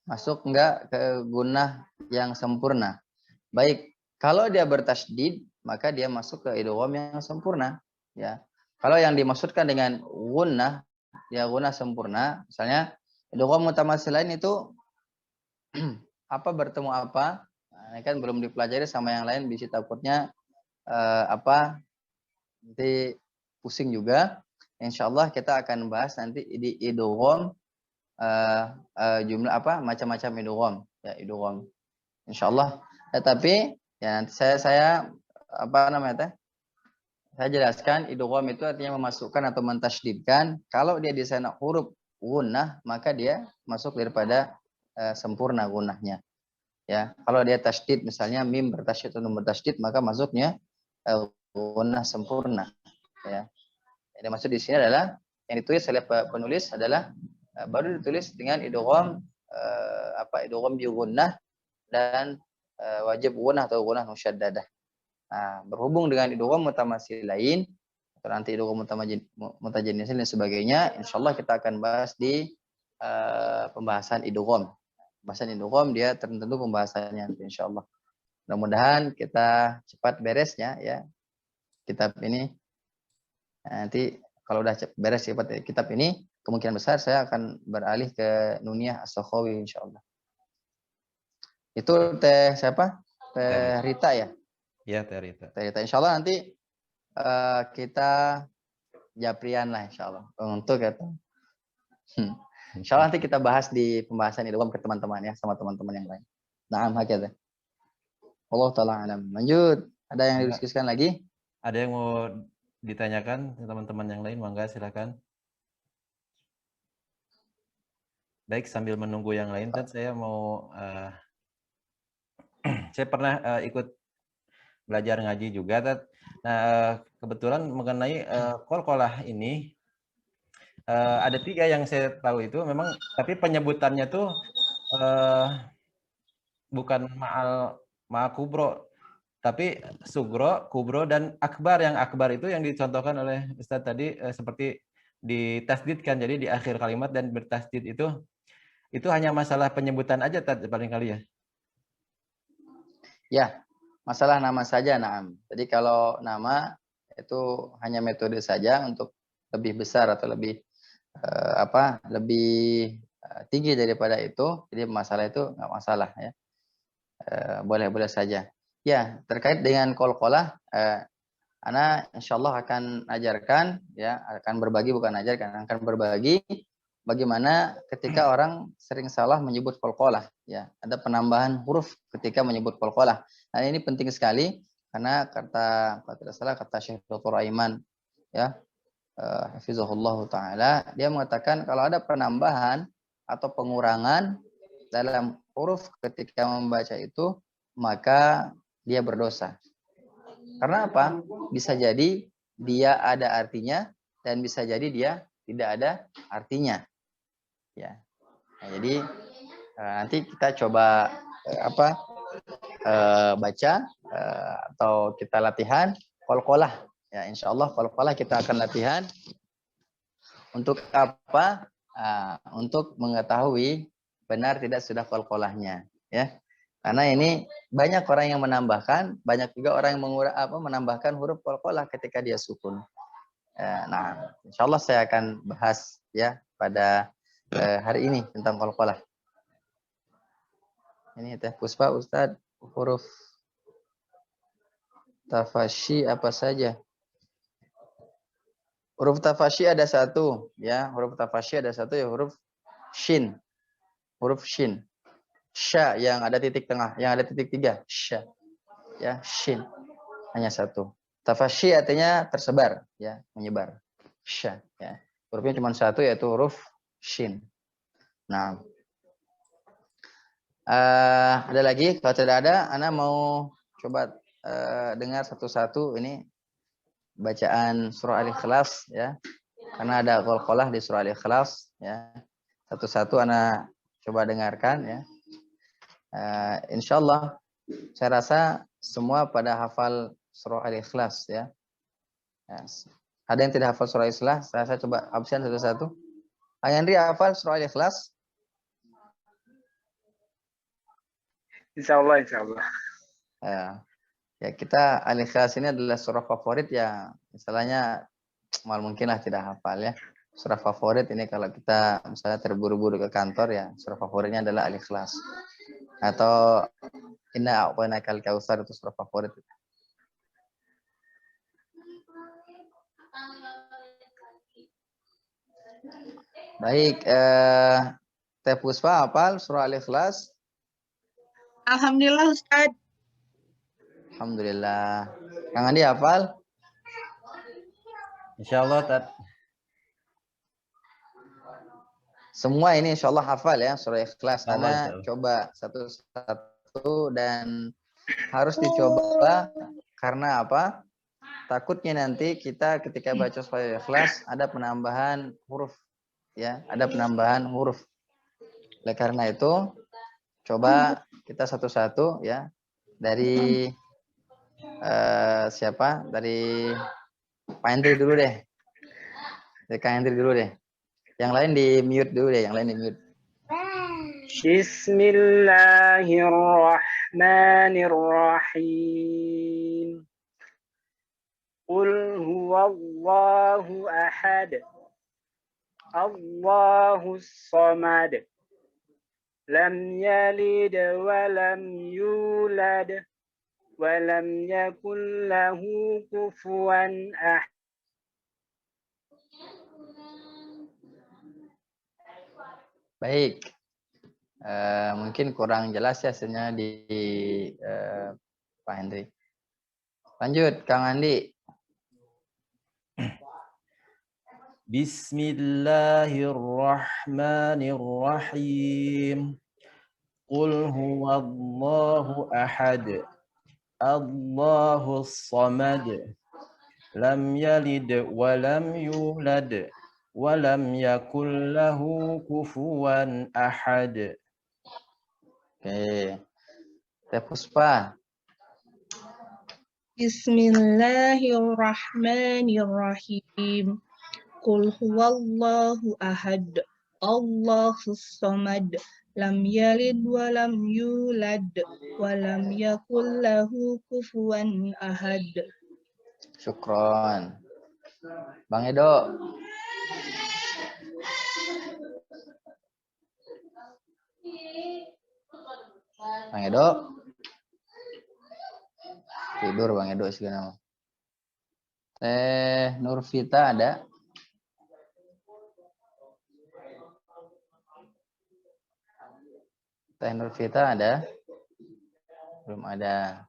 masuk enggak ke gunnah yang sempurna? Baik, kalau dia bertasydid maka dia masuk ke idgham yang sempurna ya. Kalau yang dimaksudkan dengan gunnah ya gunnah sempurna, misalnya idgham mutamatsilain itu apa bertemu apa? Nah, ini kan belum dipelajari sama yang lain, bisa takutnya nanti pusing juga. Insyaallah kita akan bahas nanti di idgham jumlah apa macam-macam idgham ya idgham. Insyaallah. Tapi ya nanti saya apa namanya teh? Saya jelaskan idgham itu artinya memasukkan atau mentasydidkan. Kalau dia di sana huruf gunnah maka dia masuk daripada sempurna gunnahnya. Ya, kalau dia tasydid misalnya mim bertasydid atau nun bertasydid maka masuknya gunnah sempurna. Ya. Yang dimaksud di sini adalah yang ditulis oleh penulis adalah baru ditulis dengan idgham idgham bi gunnah dan wajib gunnah atau gunnah musyaddadah. Nah, berhubung dengan idgham mutamatsilain atau nanti idgham mutajanisin dan sebagainya, insyaallah kita akan bahas di pembahasan idgham. Pembahasan idgham dia tertentu pembahasannya nanti insyaallah. Mudah-mudahan kita cepat beresnya ya kitab ini. Nanti kalau udah beres cepat kitab ini, kemungkinan besar saya akan beralih ke Nuniyah As-Sakhawi insyaallah. Itu Teh siapa? Teh Rita ya? Iya, Teh Rita. Teh Rita. Insyaallah nanti kita japrian lah insyaallah untuk itu. Insyaallah nanti kita bahas di pembahasan idgham ke teman-teman ya sama teman-teman yang lain. Naam hakadha. Allah taala alam. Lanjut. Ada yang didiskusikan lagi? Ada yang mau ditanyakan teman-teman yang lain? Mangga silakan. Baik, sambil menunggu yang lain kan saya mau saya pernah ikut belajar ngaji juga, Tad. Nah, kebetulan mengenai qalqalah ini ada 3 yang saya tahu itu memang, tapi penyebutannya tuh bukan ma'al kubro, tapi sugro, kubro, dan akbar. Yang akbar itu yang dicontohkan oleh Ustadz tadi seperti ditasdidkan, jadi di akhir kalimat dan bertasdid itu hanya masalah penyebutan aja Tad, paling kali ya. Ya, masalah nama saja, naam. Jadi kalau nama itu hanya metode saja untuk lebih besar atau lebih lebih tinggi daripada itu. Jadi masalah itu nggak masalah ya. Boleh-boleh saja. Ya, terkait dengan qalqalah Ana insyaallah akan ajarkan ya, akan berbagi bukan ajarkan, akan berbagi bagaimana ketika orang sering salah menyebut qalqalah ya. Ada penambahan huruf ketika menyebut qalqalah. Nah, ini penting sekali karena kalau tidak salah kata Syekh Dr. Aiman ya, hafizahullah taala, dia mengatakan kalau ada penambahan atau pengurangan dalam huruf ketika membaca itu, maka dia berdosa. Karena apa? Bisa jadi dia ada artinya dan bisa jadi dia tidak ada artinya. Ya. Nah, jadi nanti kita coba baca atau kita latihan qalqalah. Ya, insyaallah qalqalah kita akan latihan untuk apa? Untuk mengetahui benar tidak sudah qalqalahnya, ya. Karena ini banyak orang yang menambahkan, banyak juga orang yang menambahkan huruf qalqalah ketika dia sukun. Nah, insyaallah saya akan bahas ya pada hari ini tentang qalqalah. Ini Teh Puspa, Ustadz, huruf tafasyi apa saja? Huruf tafasyi ada satu, ya. Huruf tafasyi ada satu ya, huruf shin. Huruf shin. Sya yang ada titik tengah, yang ada titik 3. Sya. Ya, shin. Hanya satu. Tafasyi artinya tersebar, ya, menyebar. Sya, ya. Hurufnya cuma satu yaitu huruf shin. Nah, ada lagi? Kalau tidak ada, Ana mau coba dengar satu-satu ini bacaan surah Al-Ikhlas ya. Karena ada qalqalah di surah Al-Ikhlas ya. Satu-satu Ana coba dengarkan ya. Insyaallah saya rasa semua pada hafal surah Al-Ikhlas ya. Ada yang tidak hafal surah Al-Ikhlas? Saya coba absen satu-satu. Ayandri hafal surah Al-Ikhlas? Insyaallah, insyaallah. Ya, kita Al-Ikhlas ini adalah surah favorit ya, misalnya mal mungkinlah tidak hafal ya. Surah favorit ini kalau kita misalnya terburu-buru ke kantor ya, surah favoritnya adalah Al-Ikhlas. Atau Inna a'tainakal kautsar itu surah favorit. Baik, Teh Puspa hafal surah Al-Ikhlas? Alhamdulillah Ustaz. Alhamdulillah. Kang Andi hafal? Insyaallah, Tad. Semua ini insyaallah hafal ya surah Ikhlas. Karena Insyaallah. coba satu-satu dan harus dicoba karena apa? Takutnya nanti kita ketika baca surah Ikhlas ada penambahan huruf ya, ada penambahan huruf. Oleh karena itu coba kita satu-satu ya, dari siapa? Dari Pak Hendri dulu deh. Dari Kak Hendri dulu deh. Yang lain di mute dulu deh, yang lain di mute. Bismillahirrahmanirrahim. Qul huwallahu ahad. Allahus samad. Lam yalid wa lam yulad wa lam yakul lahu kufuwan ahad. Baik, mungkin kurang jelas ya hasilnya di Pak Hendri. Lanjut, Kang Andi. Bismillahirrahmanirrahim. Qul huwallahu ahad. Allahus samad. Lam yalid wa lam yulad. Walam yakul lahu kufuwan ahad. Oke. Teh Puspa. Bismillahirrahmanirrahim. Qul huwallahu ahad. Allahus samad. Lam yalid wa lam yulad wa lam yakul lahu kufuwan ahad. Syukron. Bang Edo. Bang Edo. Tidur Bang Edo segala. Teh Nurvita ada? Teh Nurvita ada? Belum ada.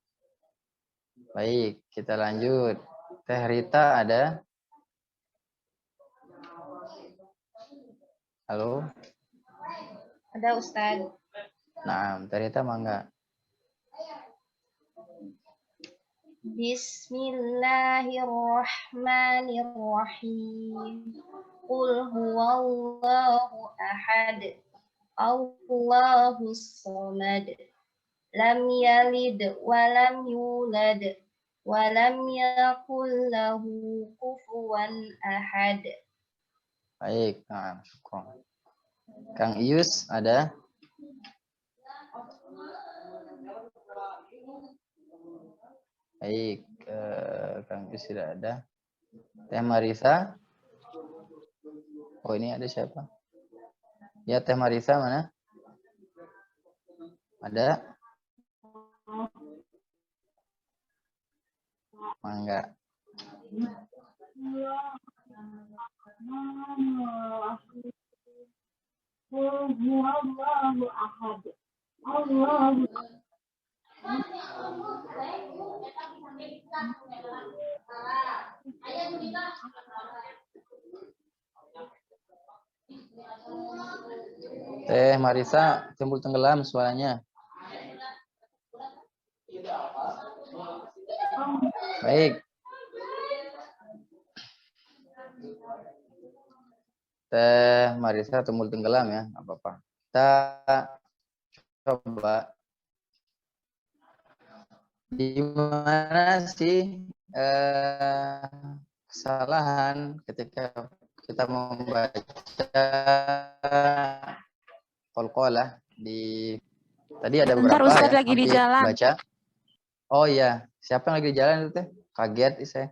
Baik, kita lanjut. Teh Rita ada? Halo? Ada Ustaz. Nah, Teh Rita mangga. Bismillahirrahmanirrahim. Qul huwallahu ahad. Allahus samad. Lam yalid wa lam yulad wa lam yakul lahu kufuwan ahad. Baik, nah, syukron. Kang Ius ada? Baik, Kang Ius tidak ada. Teh Marisa? Oh, ini ada siapa? Ya, Teh Marisa mana? Ada? Mangga. Teh Marisa, timbul tenggelam suaranya. Baik. Teh Marisa timbul tenggelam ya, nggak apa-apa. Kita coba di mana sih kesalahan ketika kita membaca qalqalah di tadi ada Bentar, beberapa Ustadz ya. lagi di Hampir jalan. baca. Oh iya, siapa yang lagi di jalan itu teh? Kaget saya.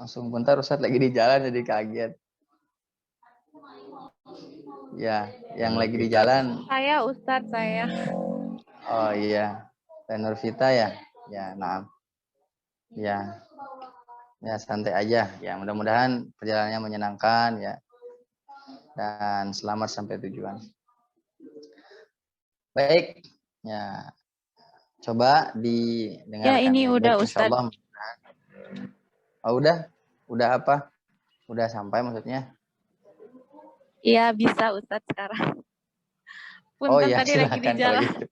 Langsung bentar Ustadz lagi di jalan jadi kaget. Ya, yang lagi di jalan. Saya Ustadz, saya. Oh iya, Teh Nurvita ya. Ya, nah. Ya. Ya, santai aja. Ya, mudah-mudahan perjalanannya menyenangkan ya. Dan selamat sampai tujuan. Baik. Ya. Coba didengarkan. Ya, ini udah Baik, Ustadz. insyaallah. Oh, udah? Udah apa? Udah sampai maksudnya? Iya, bisa Ustadz sekarang. Oh Punten iya, tadi lagi di silakan kalau jalan. gitu.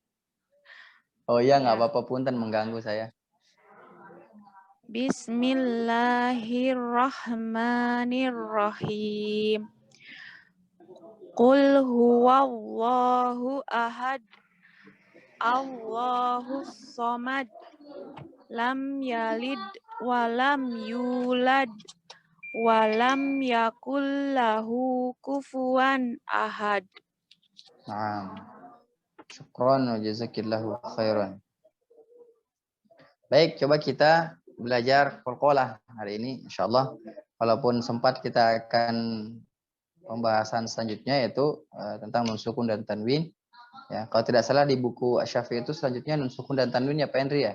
Oh iya, nggak apa-apa, punten mengganggu saya. Bismillahirrahmanirrahim. Qul huwallahu ahad. Allahus samad. Lam yalid walam yulad. Walam yakul lahu kufuwan ahad. Nah, syukron wa jazakillahu khairan. Baik, coba kita belajar qalqalah hari ini insyaallah. Walaupun sempat kita akan pembahasan selanjutnya yaitu tentang nun sukun dan tanwin. Ya, kalau tidak salah di buku Asy-Syafi'i itu selanjutnya nun sukun dan tanwin ya Pak Henry ya.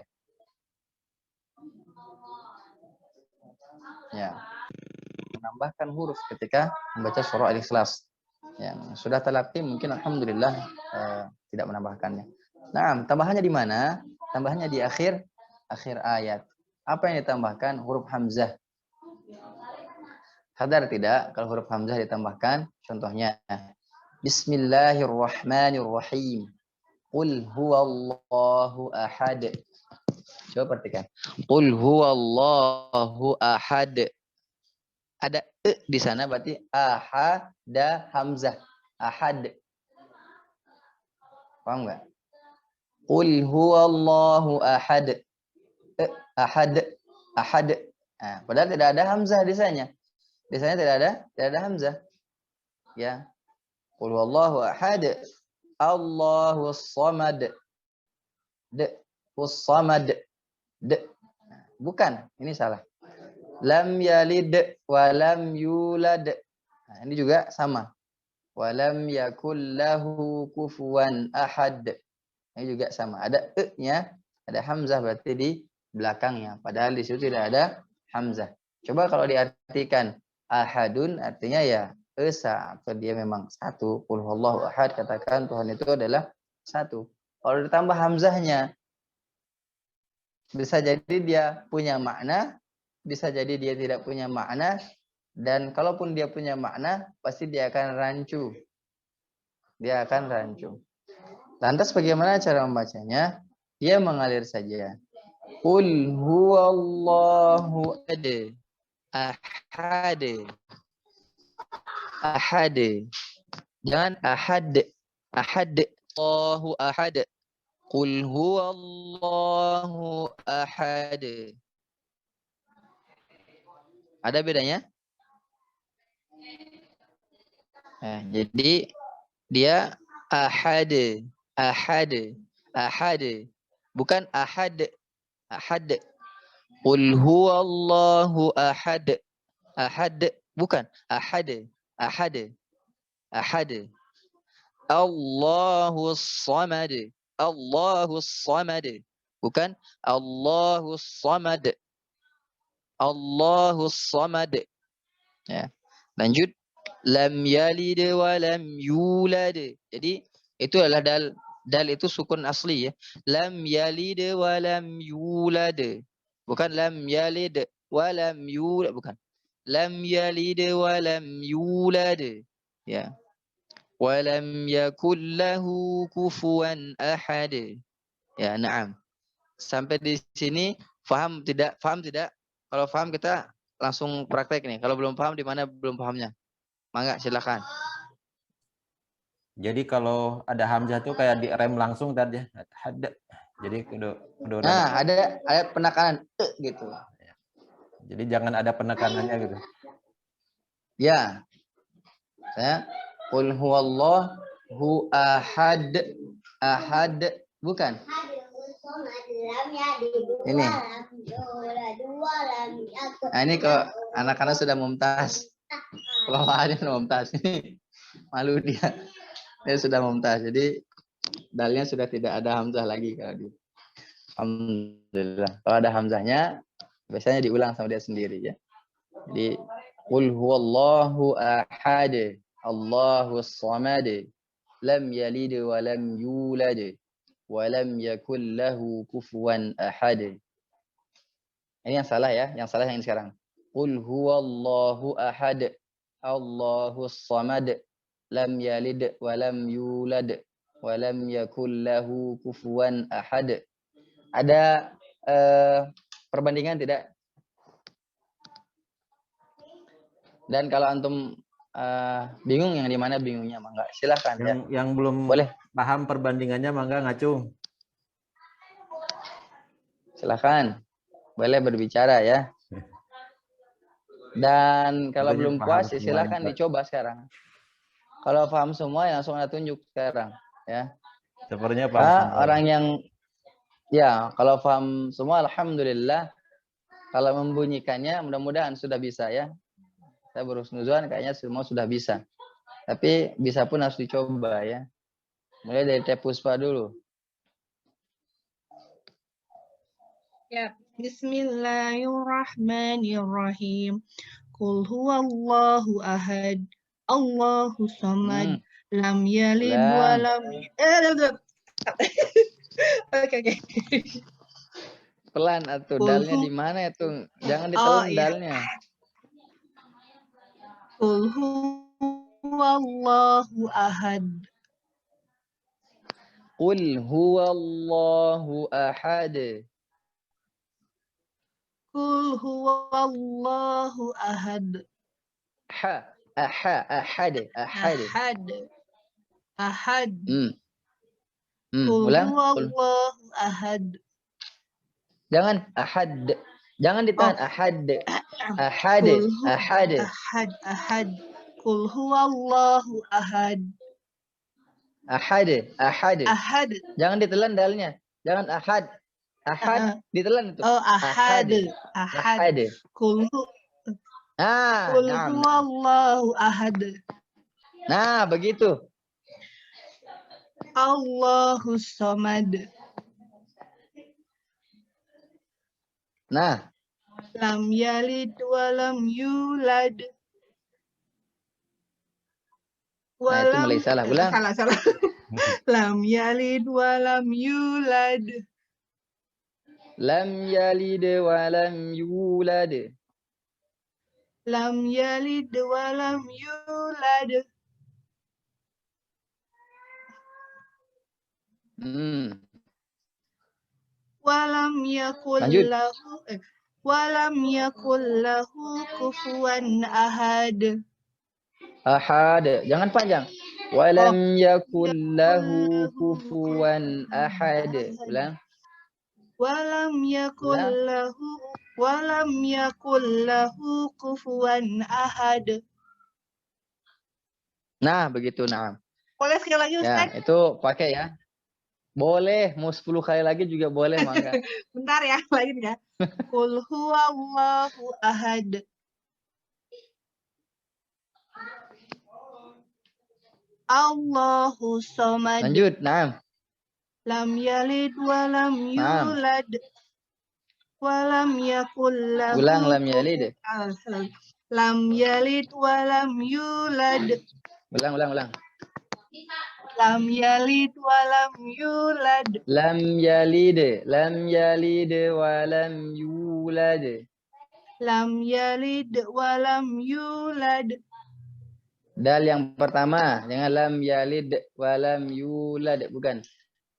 Ya. Menambahkan huruf ketika membaca surah Al-Ikhlas. Yang sudah talaqi mungkin alhamdulillah tidak menambahkannya. Nah, tambahannya di mana? Tambahannya di akhir ayat. Apa yang ditambahkan? Huruf hamzah. Sadar tidak kalau huruf hamzah ditambahkan? Contohnya Bismillahirrahmanirrahim. Qul huwallahu ahad. Coba perhatikan. Qul huwallahu ahad. Ada di sana berarti ahada hamzah. Ahad. Paham enggak? Qul huwallahu ahad. Ahad. Ahad. Nah, padahal tidak ada hamzah di sana. Di sana tidak ada hamzah. Ya. Qul huwallahu ahad. Allahus samad. Samad. Bukan, ini salah. Lam yalid wa lam yulad. Nah, ini juga sama. Wa lam yakul lahu kufuwan ahad. Ini juga sama. Ada e-nya, ada hamzah berarti di belakangnya. Padahal di situ tidak ada hamzah. Coba kalau diartikan ahadun artinya ya esa, atau dia memang satu. Qul huwallahu ahad, katakan Tuhan itu adalah satu. Kalau ditambah hamzahnya, bisa jadi dia punya makna, bisa jadi dia tidak punya makna, dan kalaupun dia punya makna, pasti dia akan rancu. Dia akan rancu. Lantas bagaimana cara membacanya? Dia mengalir saja. Qul huwallahu ahad. Ahad. Jangan ahad. Ahad. Allahu ahad. Qul huwallahu ahad. Ada bedanya? Nah, jadi dia ahad. Ahad. Ahad. Bukan ahad. Ahad. Qul huwallahu ahad. Ahad. Bukan. Ahad. Ahad. Ahad. Allahus samad. Allahus samad. Bukan. Allahus samad. Allahus samad. Ya. Lanjut. Lam yalid wa lam yulad. Jadi itu adalah dal itu sukun asli ya. Lam yalid wa lam yulad. Bukan lam yalid wa lam yulad, bukan. Lam yalid wa lam yulad. Ya. Wa lam yakul lahu kufuwan ahad. Ya, na'am. Sampai di sini paham tidak? Paham tidak? Kalau paham kita langsung praktek nih. Kalau belum paham, di mana belum pahamnya? Mangga, silakan. Jadi kalau ada hamzah tuh kayak direm langsung tadi. Ada. Jadi kudu Nah, ada penekanan gitu. Jadi jangan ada penekanannya gitu. Ya. Saya qul huwallahu ahad. Ahad bukan. Ini. Nah, ini kalau anak-anak sudah mumtaz. Bawaannya mumtaz. Ini malu dia. Dia sudah mumtaz. Jadi dalnya sudah tidak ada hamzah lagi kalau di. Alhamdulillah. Kalau ada hamzahnya biasanya diulang sama dia sendiri ya. Jadi qul huwallahu ahad. Allahus samad. Lam yalid wa lam yulad. Wa lam yakul lahu kufuwan ahad. Ini yang salah ya. Yang salah yang ini sekarang. Qul huwallahu ahad. Allahus samad. Lam yalid wa lam yulad wa lam yakul lahu kufuwan ahad. Ada perbandingan tidak? Dan kalau antum bingung yang di mana bingungnya, mangga silakan ya. Yang belum Boleh. paham perbandingannya mangga ngacung. Silakan. Boleh berbicara ya. Dan kalau Katanya belum paham puas ya semuanya, silakan Pak. dicoba sekarang. Kalau paham semua ya langsung ada tunjuk sekarang ya. Sepertinya paham semua. Orang yang ya kalau paham semua alhamdulillah. Kalau membunyikannya mudah-mudahan sudah bisa ya. Saya berhusnuzon kayaknya semua sudah bisa. Tapi bisa pun harus dicoba ya. Mulai dari Teh Puspa dulu. Ya, bismillahirrahmanirrahim. Qul huwallahu ahad. Allahu samad. Lam yalid wa lam Oke. Pelan atuh, dalnya di mana itu? Jangan ditelan dalnya. Qul huwallahu ahad. Qul huwallahu ahad. Qul huwallahu ahad. Ahad. Ahad. Qul Ulang. huwallahu ahad. Jangan ahad. Jangan ditahan. Ahad. Ahad. Ahad. Ahad. Qul huwallahu ahad. Ahad. Ahad. Ahad. Jangan ditelan dalnya. Jangan ahad. Ahad ditelan itu. Oh, ahad. Ahad. Qul huwallahu ahad. Nah, begitu. Allahus samad. Nah, Lam yalid walam yulad. Nah, itu mulai salah. Ulang. Salah. Lam yalid walam yulad. Lam yalid walam yulad. Lam yalid walam yulad. Walam yakul Lanjut. lahu kufuwan ahad. Ahad. Jangan panjang. Walam yakul lahu kufuwan ahad. Ulang. Walam yakul lahu kufuwan ahad. Nah, begitu. Nah. Boleh sekali lagi, Ustaz? Ya, itu pakai ya. Boleh, mau 10 kali lagi juga boleh, mangga. Bentar ya, lain ya. Qul huwallahu ahad. Allahu somad. Lanjut, nah. Lam yalid walam yulad. Walam yakul lahu. Ulang lam yalid. Lam yalid walam yulad. Ulang. Lam yalid walam yulad. Lam yalid walam yulad. Lam yalid walam yulad. Dal yang pertama, jangan lam yalid walam yulad, bukan.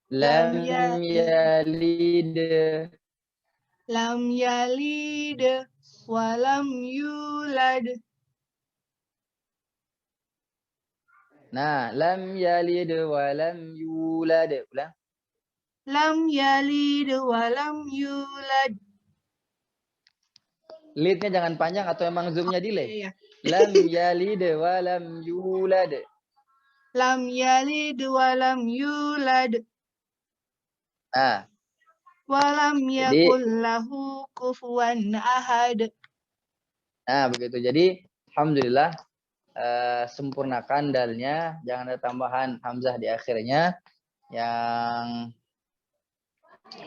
Lam yalid. Lam yalid walam yulad. Nah, lam yalid walam yulad. Ulang. Lam yalid walam yulad. Lidnya jangan panjang atau emang zoomnya delay? Iya. Lam yalid walam yulad. Lam yalid walam yulad. Nah. Walam yakul lahu kufuwan ahad. Nah, begitu. Jadi, alhamdulillah, sempurnakan dalnya. Jangan ada tambahan hamzah di akhirnya. Yang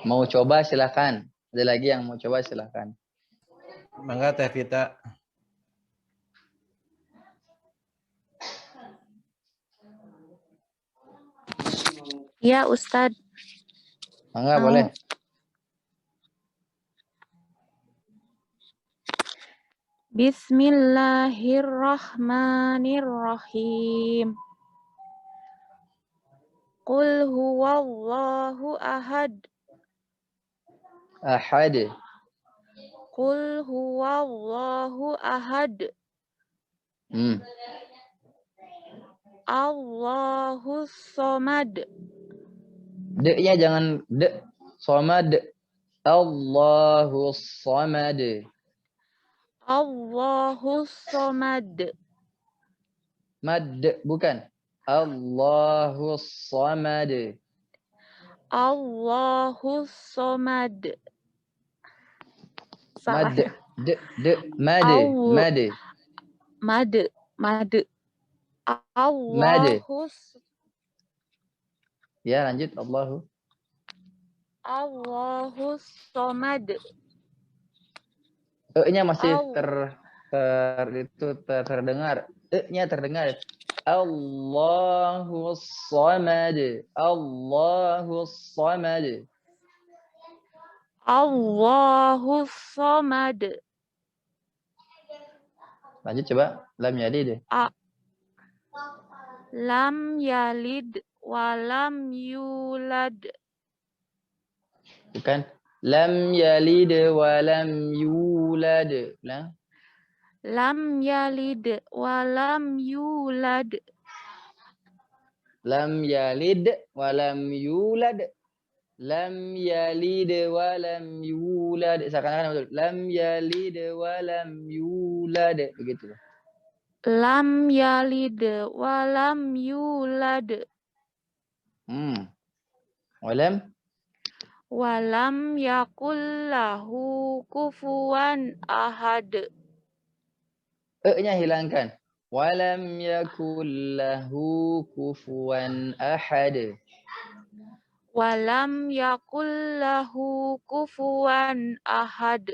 mau coba silakan. Ada lagi yang mau coba silakan. Mangga Teh Vita. Ya, Ustadz. Mangga boleh. Bismillahirrahmanirrahim. Qul huwallahu ahad. Ahad. Qul huwallahu ahad. Allahus somad. D-nya jangan D. Somad. Allahus somad. Allahus somad. Mad, bukan. Allahus somad. Allahus somad. Salah Mad. ya? Mad. Allahus. Ya, lanjut. Allahus somad. E-nya masih terdengar. E-nya terdengar. Allahus somad. Allahus somad. Allahus somad. Lanjut coba. Lam yalid. Lam yalid walam yulad. Bukan. Lam yalid walam yulad. Ulang. Lam yalid walam yulad. Lam yalid walam yulad. Lam yalid walam yulad. Seakan-akan betul. Lam yalid walam yulad. Begitu. Lam yalid walam yulad. Walam yakul lahu kufuwan ahad. E-nya hilangkan. Walam yakul lahu kufuwan ahad. Walam yakul lahu kufuwan ahad.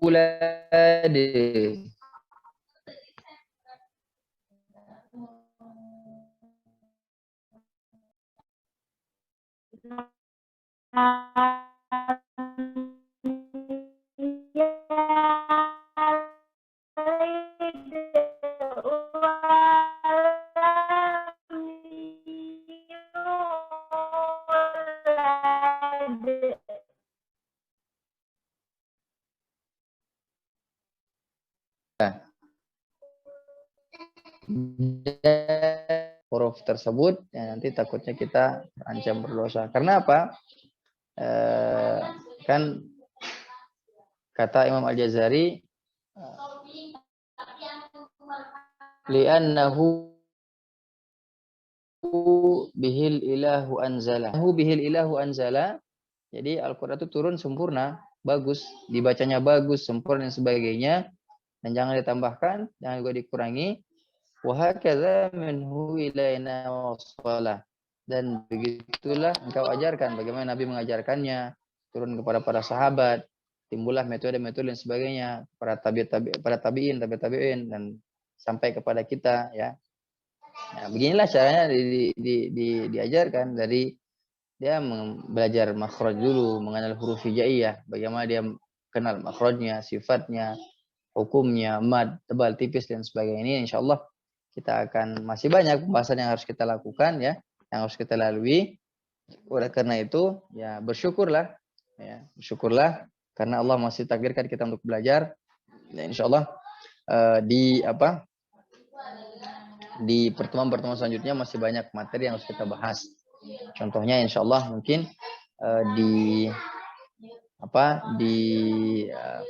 يولد. Huruf tersebut ya nanti takutnya kita terancam berdosa. Karena apa? Kan kata Imam Al-Jazari, li'annahu bihil ilahu anzala. Bihil ilahu anzala. Jadi Al-Qur'an itu turun sempurna, bagus, dibacanya bagus, sempurna dan sebagainya, dan jangan ditambahkan, jangan juga dikurangi. Wa hakadza minhu ilaina wasala. Dan begitulah engkau ajarkan bagaimana Nabi mengajarkannya, turun kepada para sahabat, timbullah metode-metode dan sebagainya, para tabi'in, dan sampai kepada kita ya. Nah, beginilah caranya diajarkan dari dia belajar makhraj dulu, mengenal huruf hijaiyah, bagaimana dia kenal makhrajnya, sifatnya, hukumnya, mad, tebal, tipis dan sebagainya. Ini insyaallah kita akan masih banyak pembahasan yang harus kita lakukan ya, yang harus kita lalui. Oleh karena itu ya bersyukurlah karena Allah masih takdirkan kita untuk belajar. Ya, insyaallah di pertemuan-pertemuan selanjutnya masih banyak materi yang harus kita bahas. Contohnya insyaallah mungkin di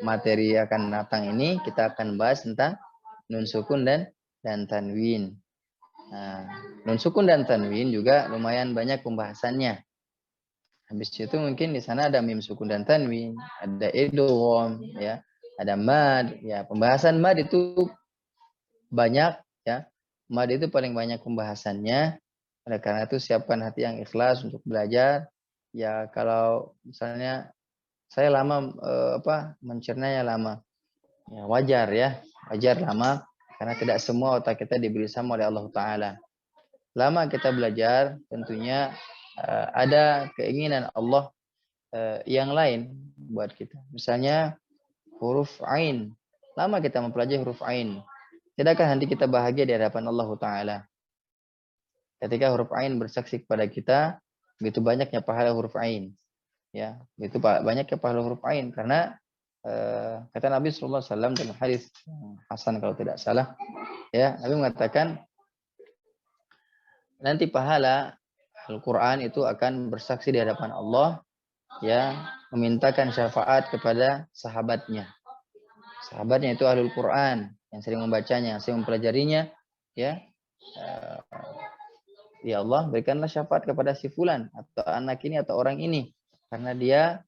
materi akan datang ini kita akan bahas tentang nun sukun dan tanwin. Nah, nun sukun dan tanwin juga lumayan banyak pembahasannya. Habis itu mungkin di sana ada mim sukun dan tanwin, ada idgham ya, ada mad ya. Pembahasan mad itu banyak ya. Mad itu paling banyak pembahasannya. Oleh karena itu siapkan hati yang ikhlas untuk belajar. Ya kalau misalnya saya lama mencernanya lama. Ya wajar lama karena tidak semua otak kita diberi sama oleh Allah Ta'ala. Lama kita belajar, tentunya ada keinginan Allah yang lain buat kita. Misalnya huruf Ain. Lama kita mempelajari huruf Ain. Tidakkah nanti kita bahagia di hadapan Allah Ta'ala? Ketika huruf Ain bersaksi kepada kita, begitu banyaknya pahala huruf Ain. Ya, begitu banyaknya pahala huruf Ain. Karena kata Nabi SAW dalam hadis Hasan kalau tidak salah, ya Nabi mengatakan nanti pahala Al-Quran itu akan bersaksi di hadapan Allah, ya memintakan syafaat kepada sahabatnya. Sahabatnya itu Ahlul Quran yang sering membacanya, yang sering mempelajarinya, ya. Ya Allah berikanlah syafaat kepada si fulan atau anak ini atau orang ini karena dia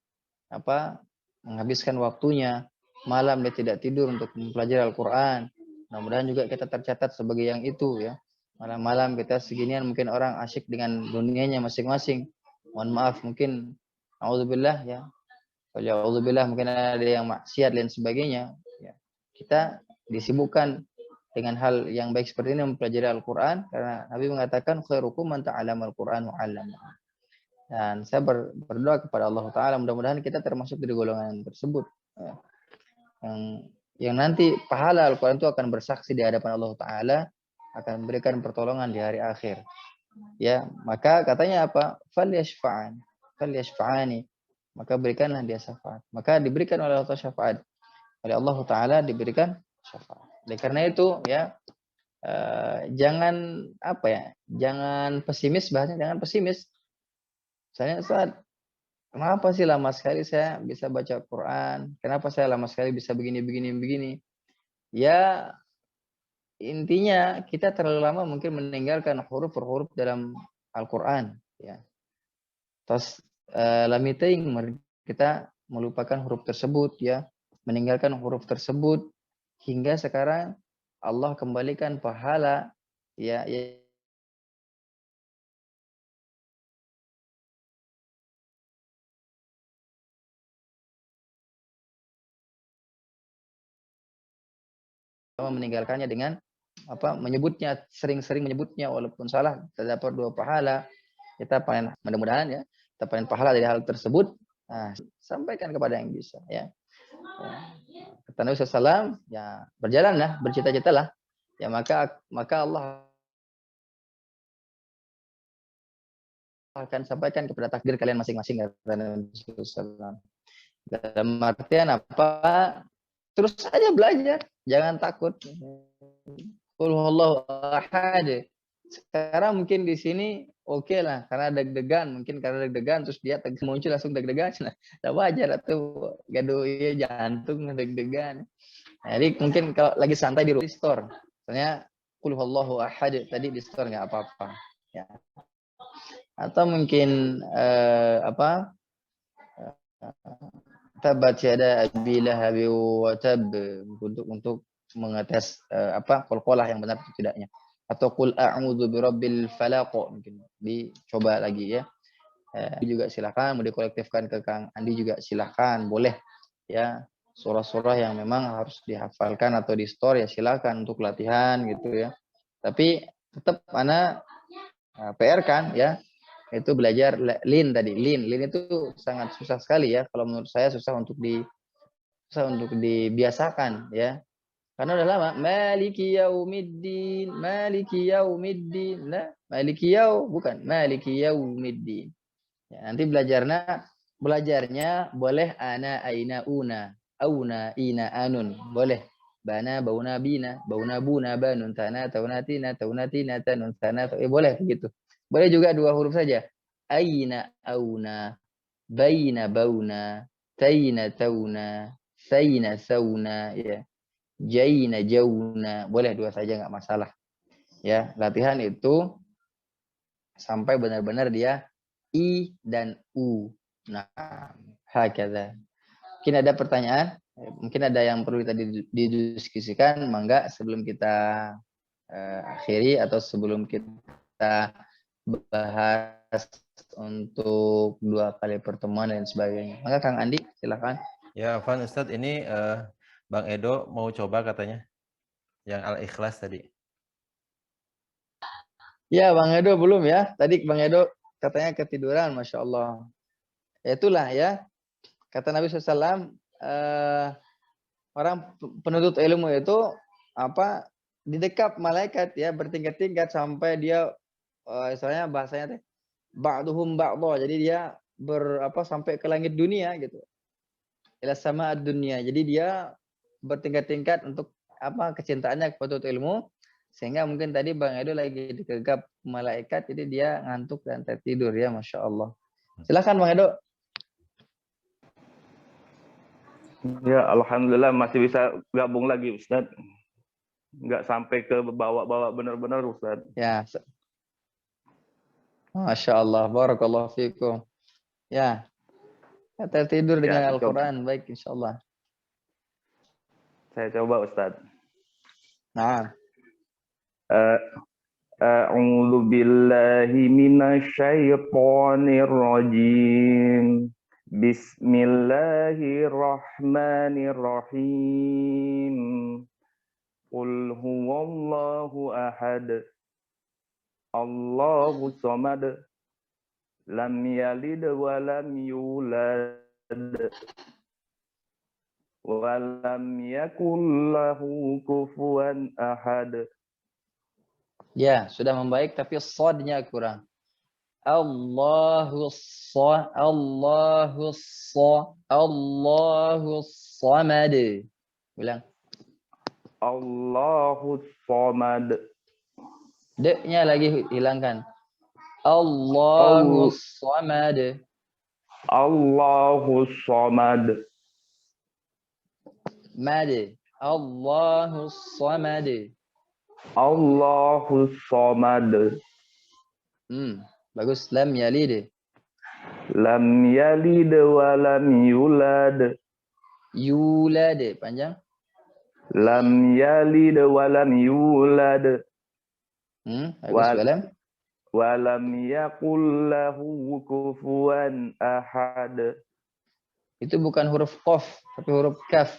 menghabiskan waktunya malam, dia tidak tidur untuk mempelajari Al-Quran. Mudah-mudahan juga kita tercatat sebagai yang itu ya. Malam-malam kita seginian mungkin orang asyik dengan dunianya masing-masing. Mohon maaf mungkin auzubillah ya. Auzubillah mungkin ada yang maksiat dan sebagainya. Ya. Kita disibukkan dengan hal yang baik seperti ini mempelajari Al-Quran karena Nabi mengatakan khairukum man ta'allama Al-Quran wa 'allamahu. Dan saya berdoa kepada Allah Ta'ala mudah-mudahan kita termasuk dari golongan tersebut. Ya. Yang nanti pahala Al-Quran itu akan bersaksi di hadapan Allah Ta'ala, akan memberikan pertolongan di hari akhir. Ya, maka katanya apa? Falyashfa'ani. Maka berikanlah dia syafaat. Maka diberikan oleh Allah syafaat. Oleh Allah Ta'ala diberikan syafaat. Oleh karena itu ya jangan jangan pesimis, bahasanya jangan pesimis. Misalnya saat kenapa sih lama sekali saya bisa baca Quran? Kenapa saya lama sekali bisa begini? Ya intinya kita terlalu lama mungkin meninggalkan huruf-huruf dalam Al-Quran. Ya. Terus lamiting kita melupakan huruf tersebut ya, meninggalkan huruf tersebut hingga sekarang Allah kembalikan pahala ya sama meninggalkannya dengan menyebutnya, sering-sering menyebutnya walaupun salah, terdapat 2 pahala. Kita panen, mudah-mudahan ya, kita panen pahala dari hal tersebut. Nah, sampaikan kepada yang bisa ya. Kata Nabi SAW, ya berjalanlah, bercita-citalah. Ya maka Allah akan sampaikan kepada takdir kalian masing-masing, kata Nabi SAW. Dalam artian apa? Terus saja belajar, jangan takut. Qul huwallahu ahad. Sekarang mungkin di sini oke lah, karena deg-degan, terus dia muncul langsung deg-degan. Nah, wajar atau gaduh ya jantung deg-degan. Nah, jadi mungkin kalau lagi santai di store, misalnya qul huwallahu ahad tadi di store nggak apa-apa. Ya. Atau mungkin tabat yada abi lahab wa tab untuk mengetes qalqalah yang benar atau tidaknya. Atau qul a'udzu birabbil falaq, mungkin dicoba lagi ya. Juga silakan, mau dikolektifkan ke Kang Andi juga silakan, boleh ya. Surah-surah yang memang harus dihafalkan atau di store ya silakan untuk latihan gitu ya. Tapi tetap ana PR kan ya, itu belajar lin tadi. Lin itu sangat susah sekali ya, kalau menurut saya susah untuk dibiasakan ya. Karena udah lama, maliki yaumiddin. Nah, maliki bukan maliki yaumiddin. Ya, nanti belajarnya boleh ana aina una, auna ina anun, boleh. Bana bauna bina, bauna buna banun, tana taunatina, taunatina tanun, tana boleh begitu. Boleh juga 2 huruf saja. Aina auna, baina bauna, taina tauna, saina sauna ya. Jaina jauna, boleh 2 saja nggak masalah. Ya, latihan itu sampai benar-benar dia i dan u. Nah, hakadha. Mungkin ada pertanyaan, mungkin ada yang perlu kita didiskusikan, mangga sebelum kita akhiri atau sebelum kita bahas untuk 2 kali pertemuan dan sebagainya. Maka Kang Andi, silakan. Ya, Afwan Ustadz, ini Bang Edo mau coba katanya yang Al-Ikhlas tadi. Ya, Bang Edo belum ya. Tadi Bang Edo katanya ketiduran, Masya Allah. Itulah ya, kata Nabi SAW, orang penuntut ilmu itu didekap malaikat ya, bertingkat-tingkat sampai dia istilahnya bahasanya ba'duhum ba'dha. Jadi dia sampai ke langit dunia gitu. Ila sama dunia. Jadi dia bertingkat-tingkat untuk kecintaannya kepada ilmu, sehingga mungkin tadi Bang Edo lagi digegap malaikat, jadi dia ngantuk dan tertidur ya, Masya Allah. Silakan Bang Edo. Ya, alhamdulillah masih bisa gabung lagi Ustadz. Nggak sampai ke bawa-bawa benar-benar Ustadz. Ya, Masya Allah, barakallahu fikum. Ya, tertidur dengan Al-Quran, baik insya Allah. Saya coba Ustadz. Nah. A'udzu billahi minasyaitonir rajim. Bismillahirrahmanirrahim. Qul huwallahu ahad. Allahus samad. Lam yalid wa lam yulad. Walam yakul lahu kufuwan ahad. Ya, sudah membaik tapi sodnya kurang. Allahus samad. Bilang. Allahus samad. D-nya lagi hilangkan. Allahus samad. Allahus samad. Mad. Allahus samad. Allahus samad. Bagus. Lam yalid. Lam yalid wa lam yulad. Yulad. Panjang. Lam yalid wa lam yulad. Bagus. Wa lam yakul lahu kufuwan ahad. Itu bukan huruf qaf, tapi huruf kaf.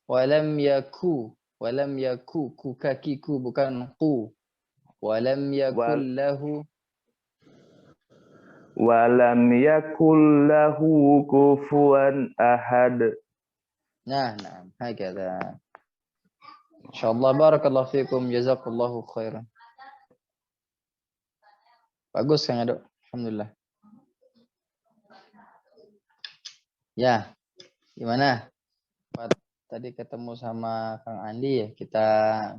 Walam yaku. Walam yaku, ku kaki ku bukan ku. Walam yakul lahu. Walam yakul lahu kufuwan ahad. Nah, hakadha. Insyaallah barakallahu fikum, jazakallahu khairan. Bagus Kang Ado, alhamdulillah. Ya, gimana? Tadi ketemu sama Kang Andi ya, kita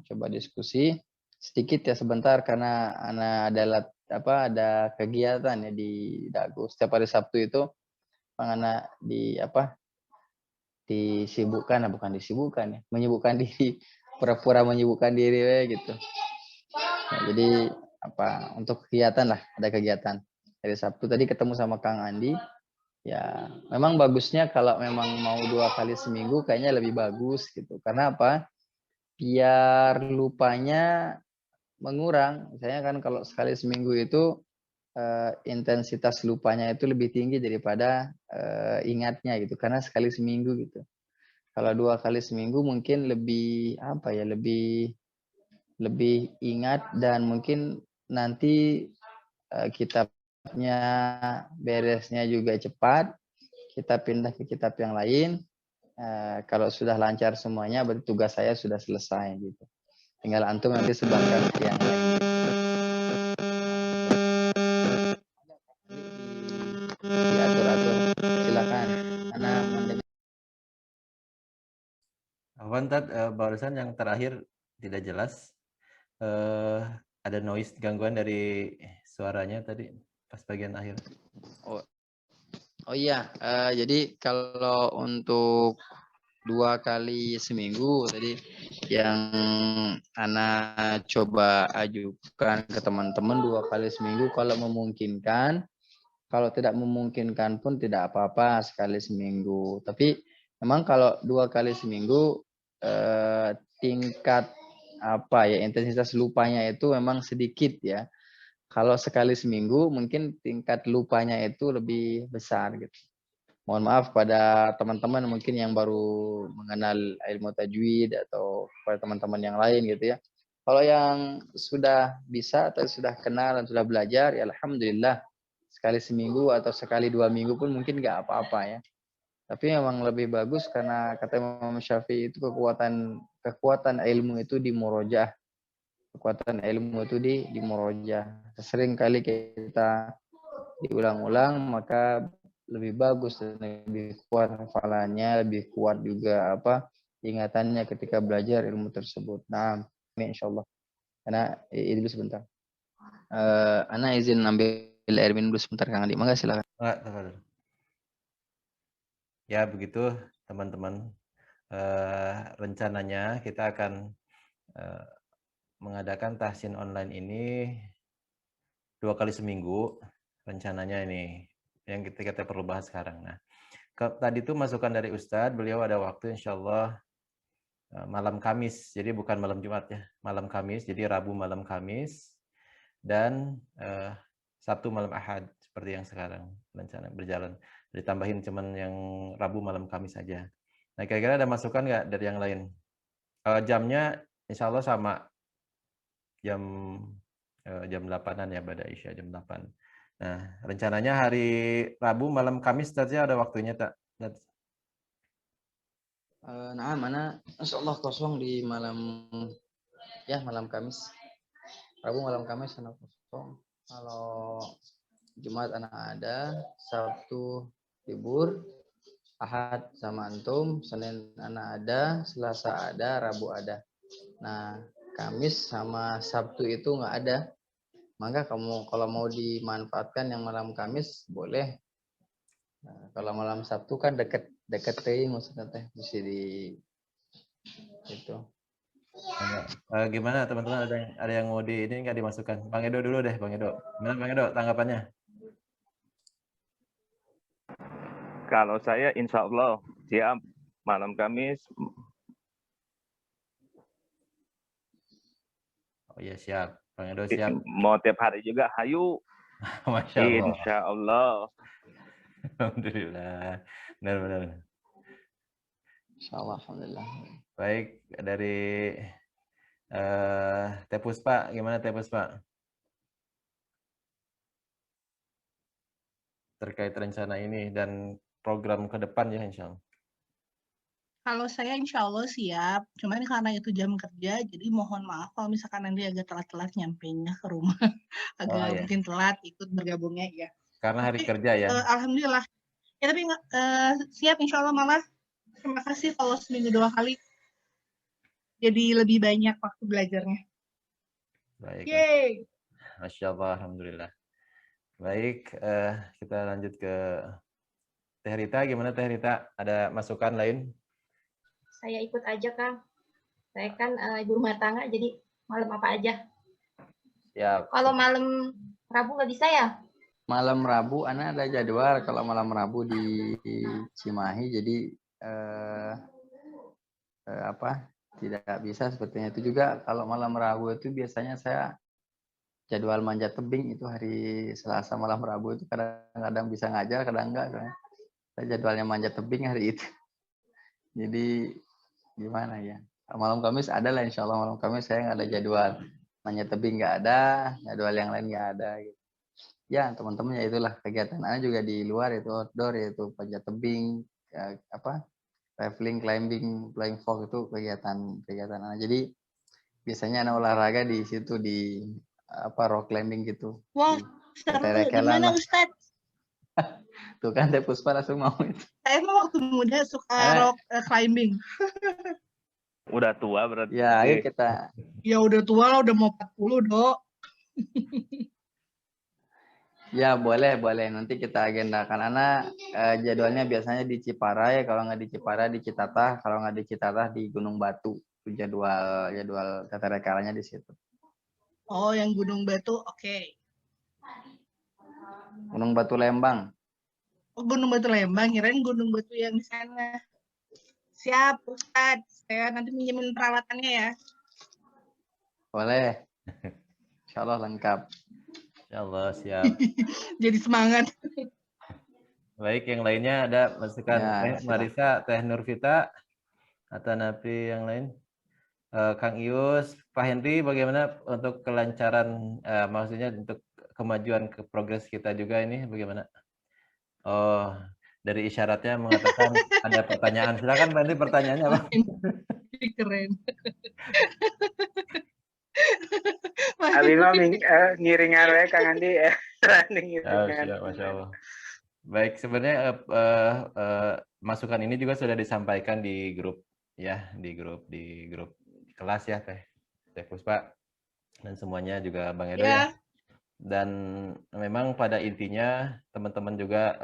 coba diskusi sedikit ya sebentar karena anak ada kegiatan ya di Dago. Setiap hari Sabtu itu anak menyibukkan diri, pura-pura menyibukkan diri gitu. Nah, jadi untuk kegiatan lah, ada kegiatan. Hari Sabtu tadi ketemu sama Kang Andi. Ya, memang bagusnya kalau memang mau 2 kali seminggu kayaknya lebih bagus gitu. Karena apa? Biar lupanya mengurang. Misalnya kan kalau sekali seminggu itu intensitas lupanya itu lebih tinggi daripada ingatnya gitu. Karena sekali seminggu gitu. Kalau 2 kali seminggu mungkin lebih lebih ingat dan mungkin nanti kitabnya beresnya juga cepat, kita pindah ke kitab yang lain. Kalau sudah lancar semuanya berarti tugas saya sudah selesai gitu. Tinggal antum nanti sebarkan ke yang lain. Diatur-atur, silakan. Karena Awantat, barusan yang terakhir tidak jelas. Ada noise gangguan dari suaranya tadi pas bagian akhir. Oh iya, jadi kalau untuk 2 kali seminggu tadi yang anak coba ajukan ke teman-teman 2 kali seminggu kalau memungkinkan. Kalau tidak memungkinkan pun tidak apa-apa sekali seminggu. Tapi memang kalau 2 kali seminggu tingkat intensitas lupanya itu memang sedikit ya. Kalau sekali seminggu mungkin tingkat lupanya itu lebih besar gitu. Mohon maaf pada teman-teman mungkin yang baru mengenal ilmu tajwid atau pada teman-teman yang lain gitu ya. Kalau yang sudah bisa atau sudah kenal dan sudah belajar, ya alhamdulillah sekali seminggu atau sekali 2 minggu pun mungkin nggak apa-apa ya. Tapi memang lebih bagus karena kata Imam Syafi'i itu kekuatan ilmu itu di murojaah. Kekuatan ilmu itu di murojaah. Sering kali kita diulang-ulang maka lebih bagus dan lebih kuat hafalannya, lebih kuat juga ingatannya ketika belajar ilmu tersebut. Nah, ini insyaallah. Karena ini dulu sebentar. Ana izin ambil air minum dulu sebentar Kang Adi. Mangga silakan. Ya, begitu teman-teman. Rencananya kita akan mengadakan tahsin online ini 2 kali seminggu. Rencananya ini yang kita perlu bahas sekarang. Nah, tadi itu masukan dari Ustadz, beliau ada waktu insyaallah malam Kamis, jadi bukan malam Jumat ya, malam Kamis, jadi Rabu malam Kamis dan Sabtu malam Ahad seperti yang sekarang rencana berjalan. Ditambahin cuman yang Rabu malam Kamis saja. Nah, kira-kira ada masukan nggak dari yang lain? Jamnya insyaallah sama jam 8-an ya, Bada Isya jam 8. Nah, rencananya hari Rabu malam Kamis saja ada waktunya tak? Nah, mana insyaallah kosong di malam Kamis. Rabu malam Kamis anak kosong. Kalau Jumat anak ada, Sabtu libur, Ahad sama antum, Senin anak ada, Selasa ada, Rabu ada. Nah, Kamis sama Sabtu itu nggak ada. Maka kamu kalau mau dimanfaatkan yang malam Kamis boleh. Nah, kalau malam Sabtu kan deket teuing maksudnya teh mesti di itu. Gimana teman-teman, ada yang mau ini nggak dimasukkan? Bang Edo dulu deh, Bang Edo. Gimana Bang Edo tanggapannya? Kalau saya insya Allah siap malam Kamis. Oh iya siap, Bang Edo siap. Mau tiap hari juga, hayu. Masya Allah. Insya Allah. Alhamdulillah. Benar-benar. Insyaallah, alhamdulillah. Baik, dari Teh Puspa, gimana Teh Puspa? Terkait rencana ini dan program ke depan ya insya Allah. Kalau saya insya Allah siap, cuman karena itu jam kerja, jadi mohon maaf kalau misalkan nanti agak telat-telat nyampainya ke rumah, agak iya. mungkin telat ikut bergabungnya ya. Karena hari Tapi, kerja ya. Alhamdulillah. Ya tapi siap insya Allah Mama. Terima kasih kalau seminggu 2 kali. Jadi lebih banyak waktu belajarnya. Baik. Yeay. Masya Allah, alhamdulillah. Baik, kita lanjut ke Teh Rita. Gimana Teh Rita? Ada masukan lain? Saya ikut aja, Kang. Saya kan ibu rumah tangga, jadi malam apa aja. Siap. Kalau malam Rabu nggak bisa ya? Malam Rabu, Ana ada jadwal kalau malam Rabu di Cimahi, jadi tidak bisa sepertinya. Itu juga kalau malam Rabu itu biasanya saya jadwal manjat tebing itu hari Selasa malam Rabu itu kadang-kadang bisa ngajar, kadang enggak. Jadwalnya manjat tebing hari itu. Jadi gimana ya? Malam Kamis ada lah, insya Allah malam Kamis saya nggak ada jadwal. Manjat tebing nggak ada, jadwal yang lain nggak ada. Gitu. Ya teman-teman ya itulah kegiatan Ana juga di luar itu outdoor yaitu panjat tebing, traveling, climbing, flying fox itu kegiatan Ana. Jadi biasanya Ana olahraga di situ di rock climbing gitu. Wah, seru. Di mana Ustadz? Tuh kan Teh Puspa langsung mau itu. Saya emang waktu muda suka rock climbing. Udah tua berarti. Ya, ayo kita. Ya udah tua lah, udah mau 40, Dok. Ya, boleh. Nanti kita agendakan. Anak jadwalnya biasanya di Ciparai, kalau nggak di Ciparai di Citatah, kalau nggak di Citatah di Gunung Batu. Itu jadwal tata rekalanya di situ. Oh, yang Gunung Batu, oke. Gunung Batu Lembang. Oh, Gunung Batu Lembang, kirain Gunung Batu yang di sana. Siap, Ustadz. Saya nanti minjemin peralatannya ya. Boleh. Insya Allah lengkap. Insya Allah, siap. Jadi semangat. Baik, yang lainnya ada masukan Teh Marisa, Teh Nurvita, atau Napi yang lain? Kang Ius, Pak Henry, bagaimana untuk kelancaran, maksudnya untuk kemajuan ke progres kita juga ini bagaimana? Oh, dari isyaratnya mengatakan ada pertanyaan. Silakan Pak Henry, pertanyaannya apa? Keren. Abimah ngiringan wae Kang Andi Siap, Masya Allah. Baik, sebenarnya masukan ini juga sudah disampaikan di grup ya, di grup kelas ya Teh Puspa dan semuanya juga Bang Edo ya. Dan memang pada intinya teman-teman juga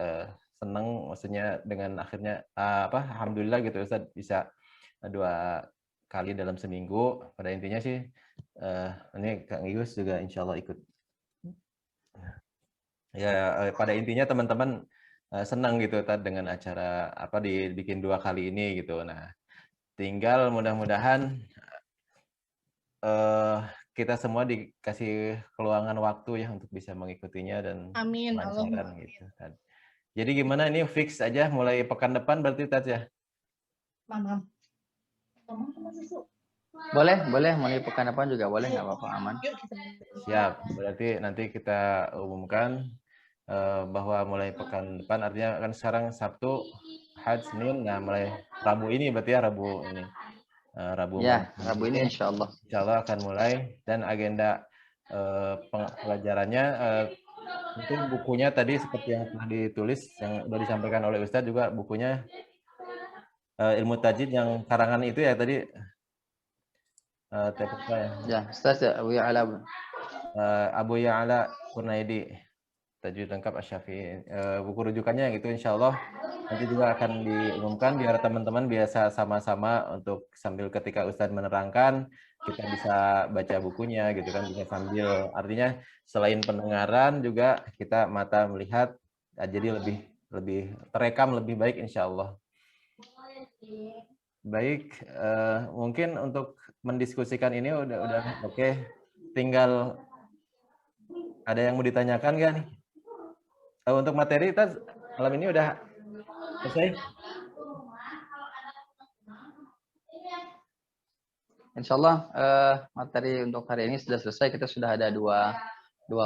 senang maksudnya dengan akhirnya alhamdulillah gitu Ustaz bisa 2 kali dalam seminggu. Pada intinya sih ini Kang Ius juga insya Allah ikut. Ya pada intinya teman-teman senang gitu dengan acara dibikin 2 kali ini gitu. Nah, tinggal mudah-mudahan kita semua dikasih keluangan waktu ya untuk bisa mengikutinya dan amin, lancaran gitu. Jadi gimana ini fix aja mulai pekan depan berarti Tat ya? Mama. Boleh mulai pekan depan juga boleh, nggak apa-apa, aman. Siap, berarti nanti kita umumkan bahwa mulai pekan depan artinya kan sekarang Sabtu, Ahad, Senin, nah mulai Rabu ini berarti ya Rabu ini. Rabu ini insya Allah akan mulai dan agenda pelajarannya itu bukunya tadi seperti yang telah ditulis yang sudah disampaikan oleh Ustadz juga bukunya Ilmu Tajwid yang karangan itu ya tadi Ustaz Abu Ya'la Kurnaidi Tajwid lengkap Asy-Syafi'i. Buku rujukannya yang itu insya Allah nanti juga akan diumumkan biar teman-teman biasa sama-sama untuk sambil ketika Ustadz menerangkan kita bisa baca bukunya gitu kan, bisa sambil artinya selain pendengaran juga kita mata melihat jadi lebih terekam lebih baik insya Allah. Baik, mungkin untuk mendiskusikan ini udah oke. Tinggal ada yang mau ditanyakan nggak nih? Untuk materi kita malam ini udah selesai? Insyaallah materi untuk hari ini sudah selesai. Kita sudah ada dua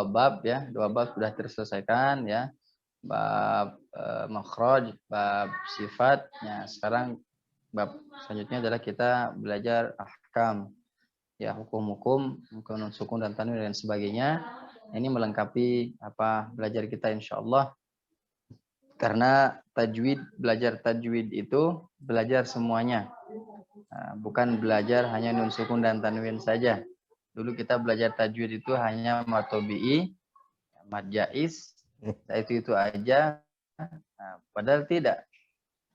bab ya, dua bab sudah terselesaikan ya. Bab makhraj, bab sifat. Ya, sekarang bab selanjutnya adalah kita belajar ahkam ya, hukum-hukum, hukum sukun dan tanwin dan sebagainya. Ini melengkapi apa belajar kita insyaallah. Karena tajwid, belajar tajwid itu belajar semuanya. Bukan belajar hanya nun sukun dan tanwin saja. Dulu kita belajar tajwid itu hanya mad tabi'i, mad jaiz, itu aja. Padahal tidak.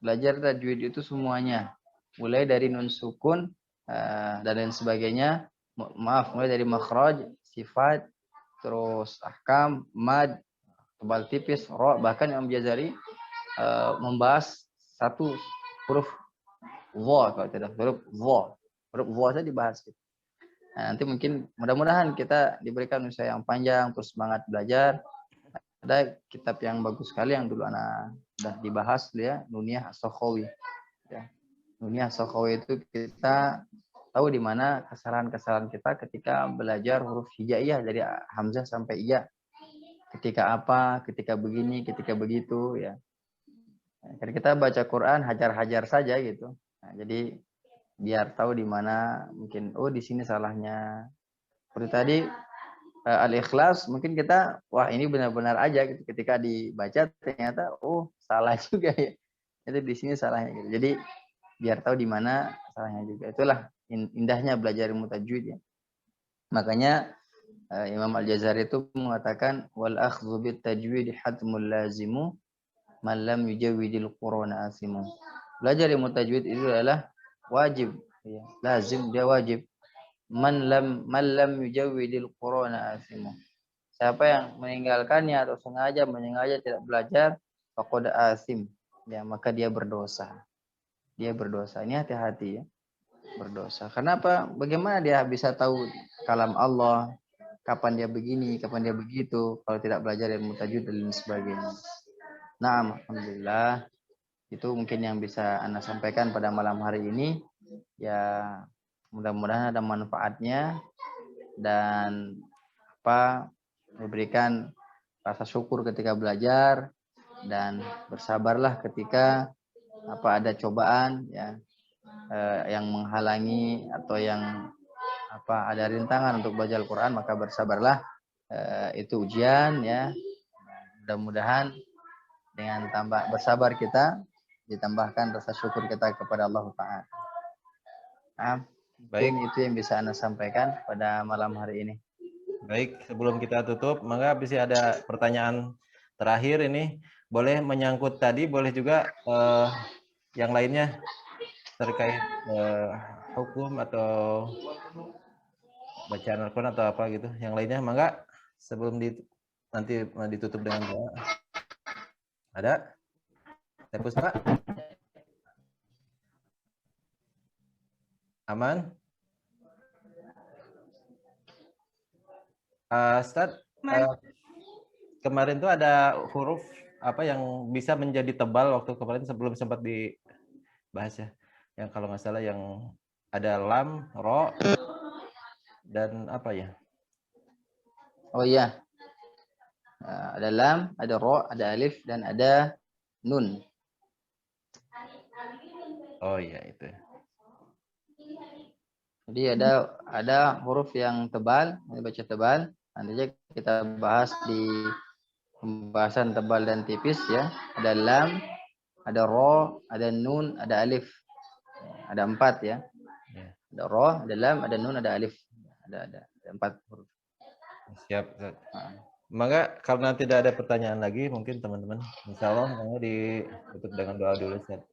Belajar tajwid itu semuanya. Mulai dari nun sukun dan lain sebagainya. Mulai dari makhraj, sifat, terus ahkam, mad, tebal tipis, ro, bahkan Imam Jazari membahas satu huruf dha, kalau tidak huruf dha saja dibahas gitu. Nah, nanti mungkin mudah-mudahan kita diberikan usaha yang panjang terus semangat belajar. Ada kitab yang bagus sekali yang dulu anak sudah dibahas ya, Nuniyah As-Sakhawi ya. Nuniyah As-Sakhawi itu kita tahu di mana kesalahan-kesalahan kita ketika belajar huruf hijaiyah dari hamzah sampai iya. Ketika apa, ketika begini, ketika begitu ya. Karena kita baca Quran hajar-hajar saja gitu. Nah, jadi biar tahu di mana mungkin di sini salahnya. Seperti tadi Al-Ikhlas mungkin kita wah ini benar-benar aja gitu. Ketika dibaca ternyata salah juga ya. Itu di sini salahnya gitu. Jadi biar tahu di mana salahnya juga. Itulah indahnya belajar ilmu tajwid ya. Makanya Imam Al-Jazari itu mengatakan wal akhdhu bit tajwid hatmul lazimu man lam yujawwidil Qur'ana asimu. Belajar ilmu tajwid itu adalah wajib ya, lazim, dia wajib. Man lam yujawwidil Qur'ana asimu. Siapa yang meninggalkannya atau sengaja tidak belajar faqad asim ya, maka dia berdosa. Dia berdosa. Ini hati-hati ya. Berdosa. Kenapa? Bagaimana dia bisa tahu kalam Allah? Kapan dia begini, kapan dia begitu, kalau tidak belajar ilmu tajwid dan sebagainya. Nah, alhamdulillah itu mungkin yang bisa Anda sampaikan pada malam hari ini. Ya, mudah-mudahan ada manfaatnya dan memberikan rasa syukur ketika belajar dan bersabarlah ketika ada cobaan ya yang menghalangi atau yang ada rintangan untuk belajar Al-Quran, maka bersabarlah, itu ujian ya. Mudah-mudahan dengan tambah bersabar kita ditambahkan rasa syukur kita kepada Allah Ta'ala. Baik, itu yang bisa Anda sampaikan pada malam hari ini. Baik, sebelum kita tutup, maka bisa ada pertanyaan terakhir ini, boleh menyangkut tadi, boleh juga yang lainnya terkait hukum atau bacaan Al-Quran atau apa gitu, yang lainnya, maka sebelum nanti ditutup dengan doa. Ada? Tepus Pak? Aman? Ustaz, kemarin tuh ada huruf apa yang bisa menjadi tebal waktu kemarin sebelum sempat dibahas ya. Yang kalau nggak salah yang ada lam, ro, dan apa ya? Oh iya. Ada lam, ada ro, ada alif, dan ada nun. Oh iya itu. Jadi ada huruf yang tebal, baca tebal. Nanti kita bahas di pembahasan tebal dan tipis ya. Ada lam, ada ro, ada nun, ada alif. Ada 4 ya. Ada ro, ada lam, ada nun, ada alif. Ada 4 huruf. Siap. Maka karena tidak ada pertanyaan lagi, mungkin teman-teman, insya Allah ditutup dengan doa dulu. Ustaz.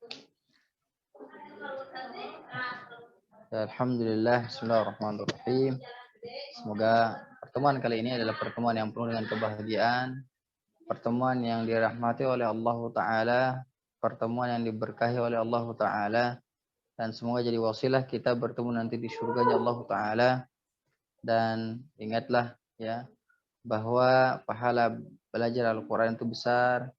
Alhamdulillah, bismillahirrahmanirrahim. Semoga pertemuan kali ini adalah pertemuan yang penuh dengan kebahagiaan, pertemuan yang dirahmati oleh Allah Ta'ala, pertemuan yang diberkahi oleh Allah Ta'ala, dan semoga jadi wasilah kita bertemu nanti di surganya Allah Ta'ala. Dan ingatlah ya, bahwa pahala belajar Al-Quran itu besar,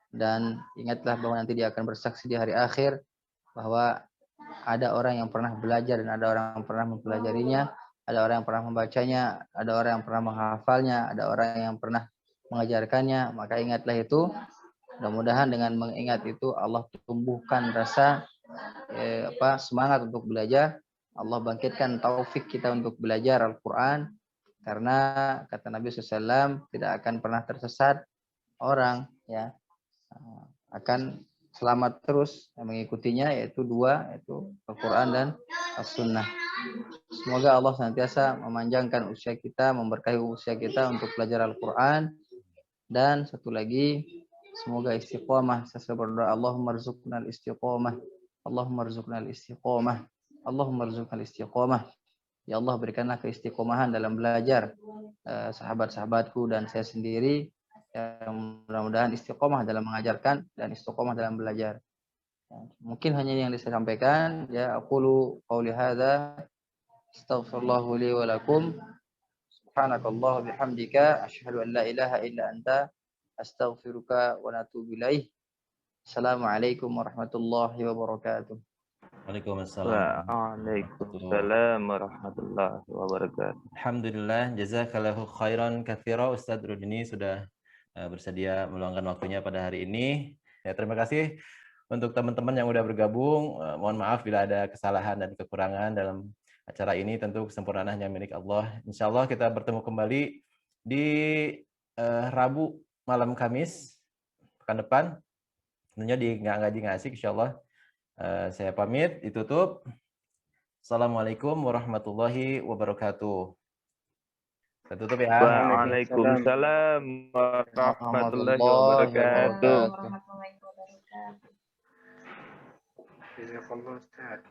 dan ingatlah bahwa nanti dia akan bersaksi di hari akhir bahwa ada orang yang pernah belajar dan ada orang yang pernah mempelajarinya, ada orang yang pernah membacanya, ada orang yang pernah menghafalnya, ada orang yang pernah mengajarkannya. Maka ingatlah itu. Mudah-mudahan dengan mengingat itu Allah tumbuhkan rasa semangat untuk belajar. Allah bangkitkan taufik kita untuk belajar Al-Quran. Karena kata Nabi SAW tidak akan pernah tersesat orang, ya, akan selamat terus mengikutinya, yaitu dua, yaitu Al-Quran dan As-Sunnah. Semoga Allah senantiasa memanjangkan usia kita, memberkahi usia kita untuk belajar Al-Quran. Dan satu lagi, semoga istiqomah. Saya berdoa, Allahumma rzuqnal istiqomah, Allahumma rzuqnal istiqomah, Allahumma rzuqnal istiqomah. Ya Allah, berikanlah keistiqomahan dalam belajar sahabat-sahabatku dan saya sendiri, yang mudah-mudahan istiqomah dalam mengajarkan dan istiqomah dalam belajar. Mungkin hanya yang saya sampaikan. Ya, aqulu qauli hadza, astaghfirullahu li wa lakum, subhanakallah bihamdika, asyhadu an la ilaha illa anta, astaghfiruka wa natubu ilaih. Assalamualaikum warahmatullahi wabarakatuh. Waalaikumsalam. Waalaikumsalam warahmatullahi wabarakatuh. Alhamdulillah, jazakallahu khairan katsira. Ustadz Rudini sudah bersedia meluangkan waktunya pada hari ini. Ya, terima kasih untuk teman-teman yang sudah bergabung. Mohon maaf bila ada kesalahan dan kekurangan dalam acara ini. Tentu kesempurnaan hanya milik Allah. Insya Allah kita bertemu kembali di Rabu malam Kamis pekan depan. Tentunya di Ngaji Ngasik, insya Allah. Saya pamit, ditutup. Assalamualaikum warahmatullahi wabarakatuh. Saya tutup ya. Waalaikumsalam warahmatullahi wabarakatuh. Warahmatullahi wabarakatuh. Jazakallah Ustaz.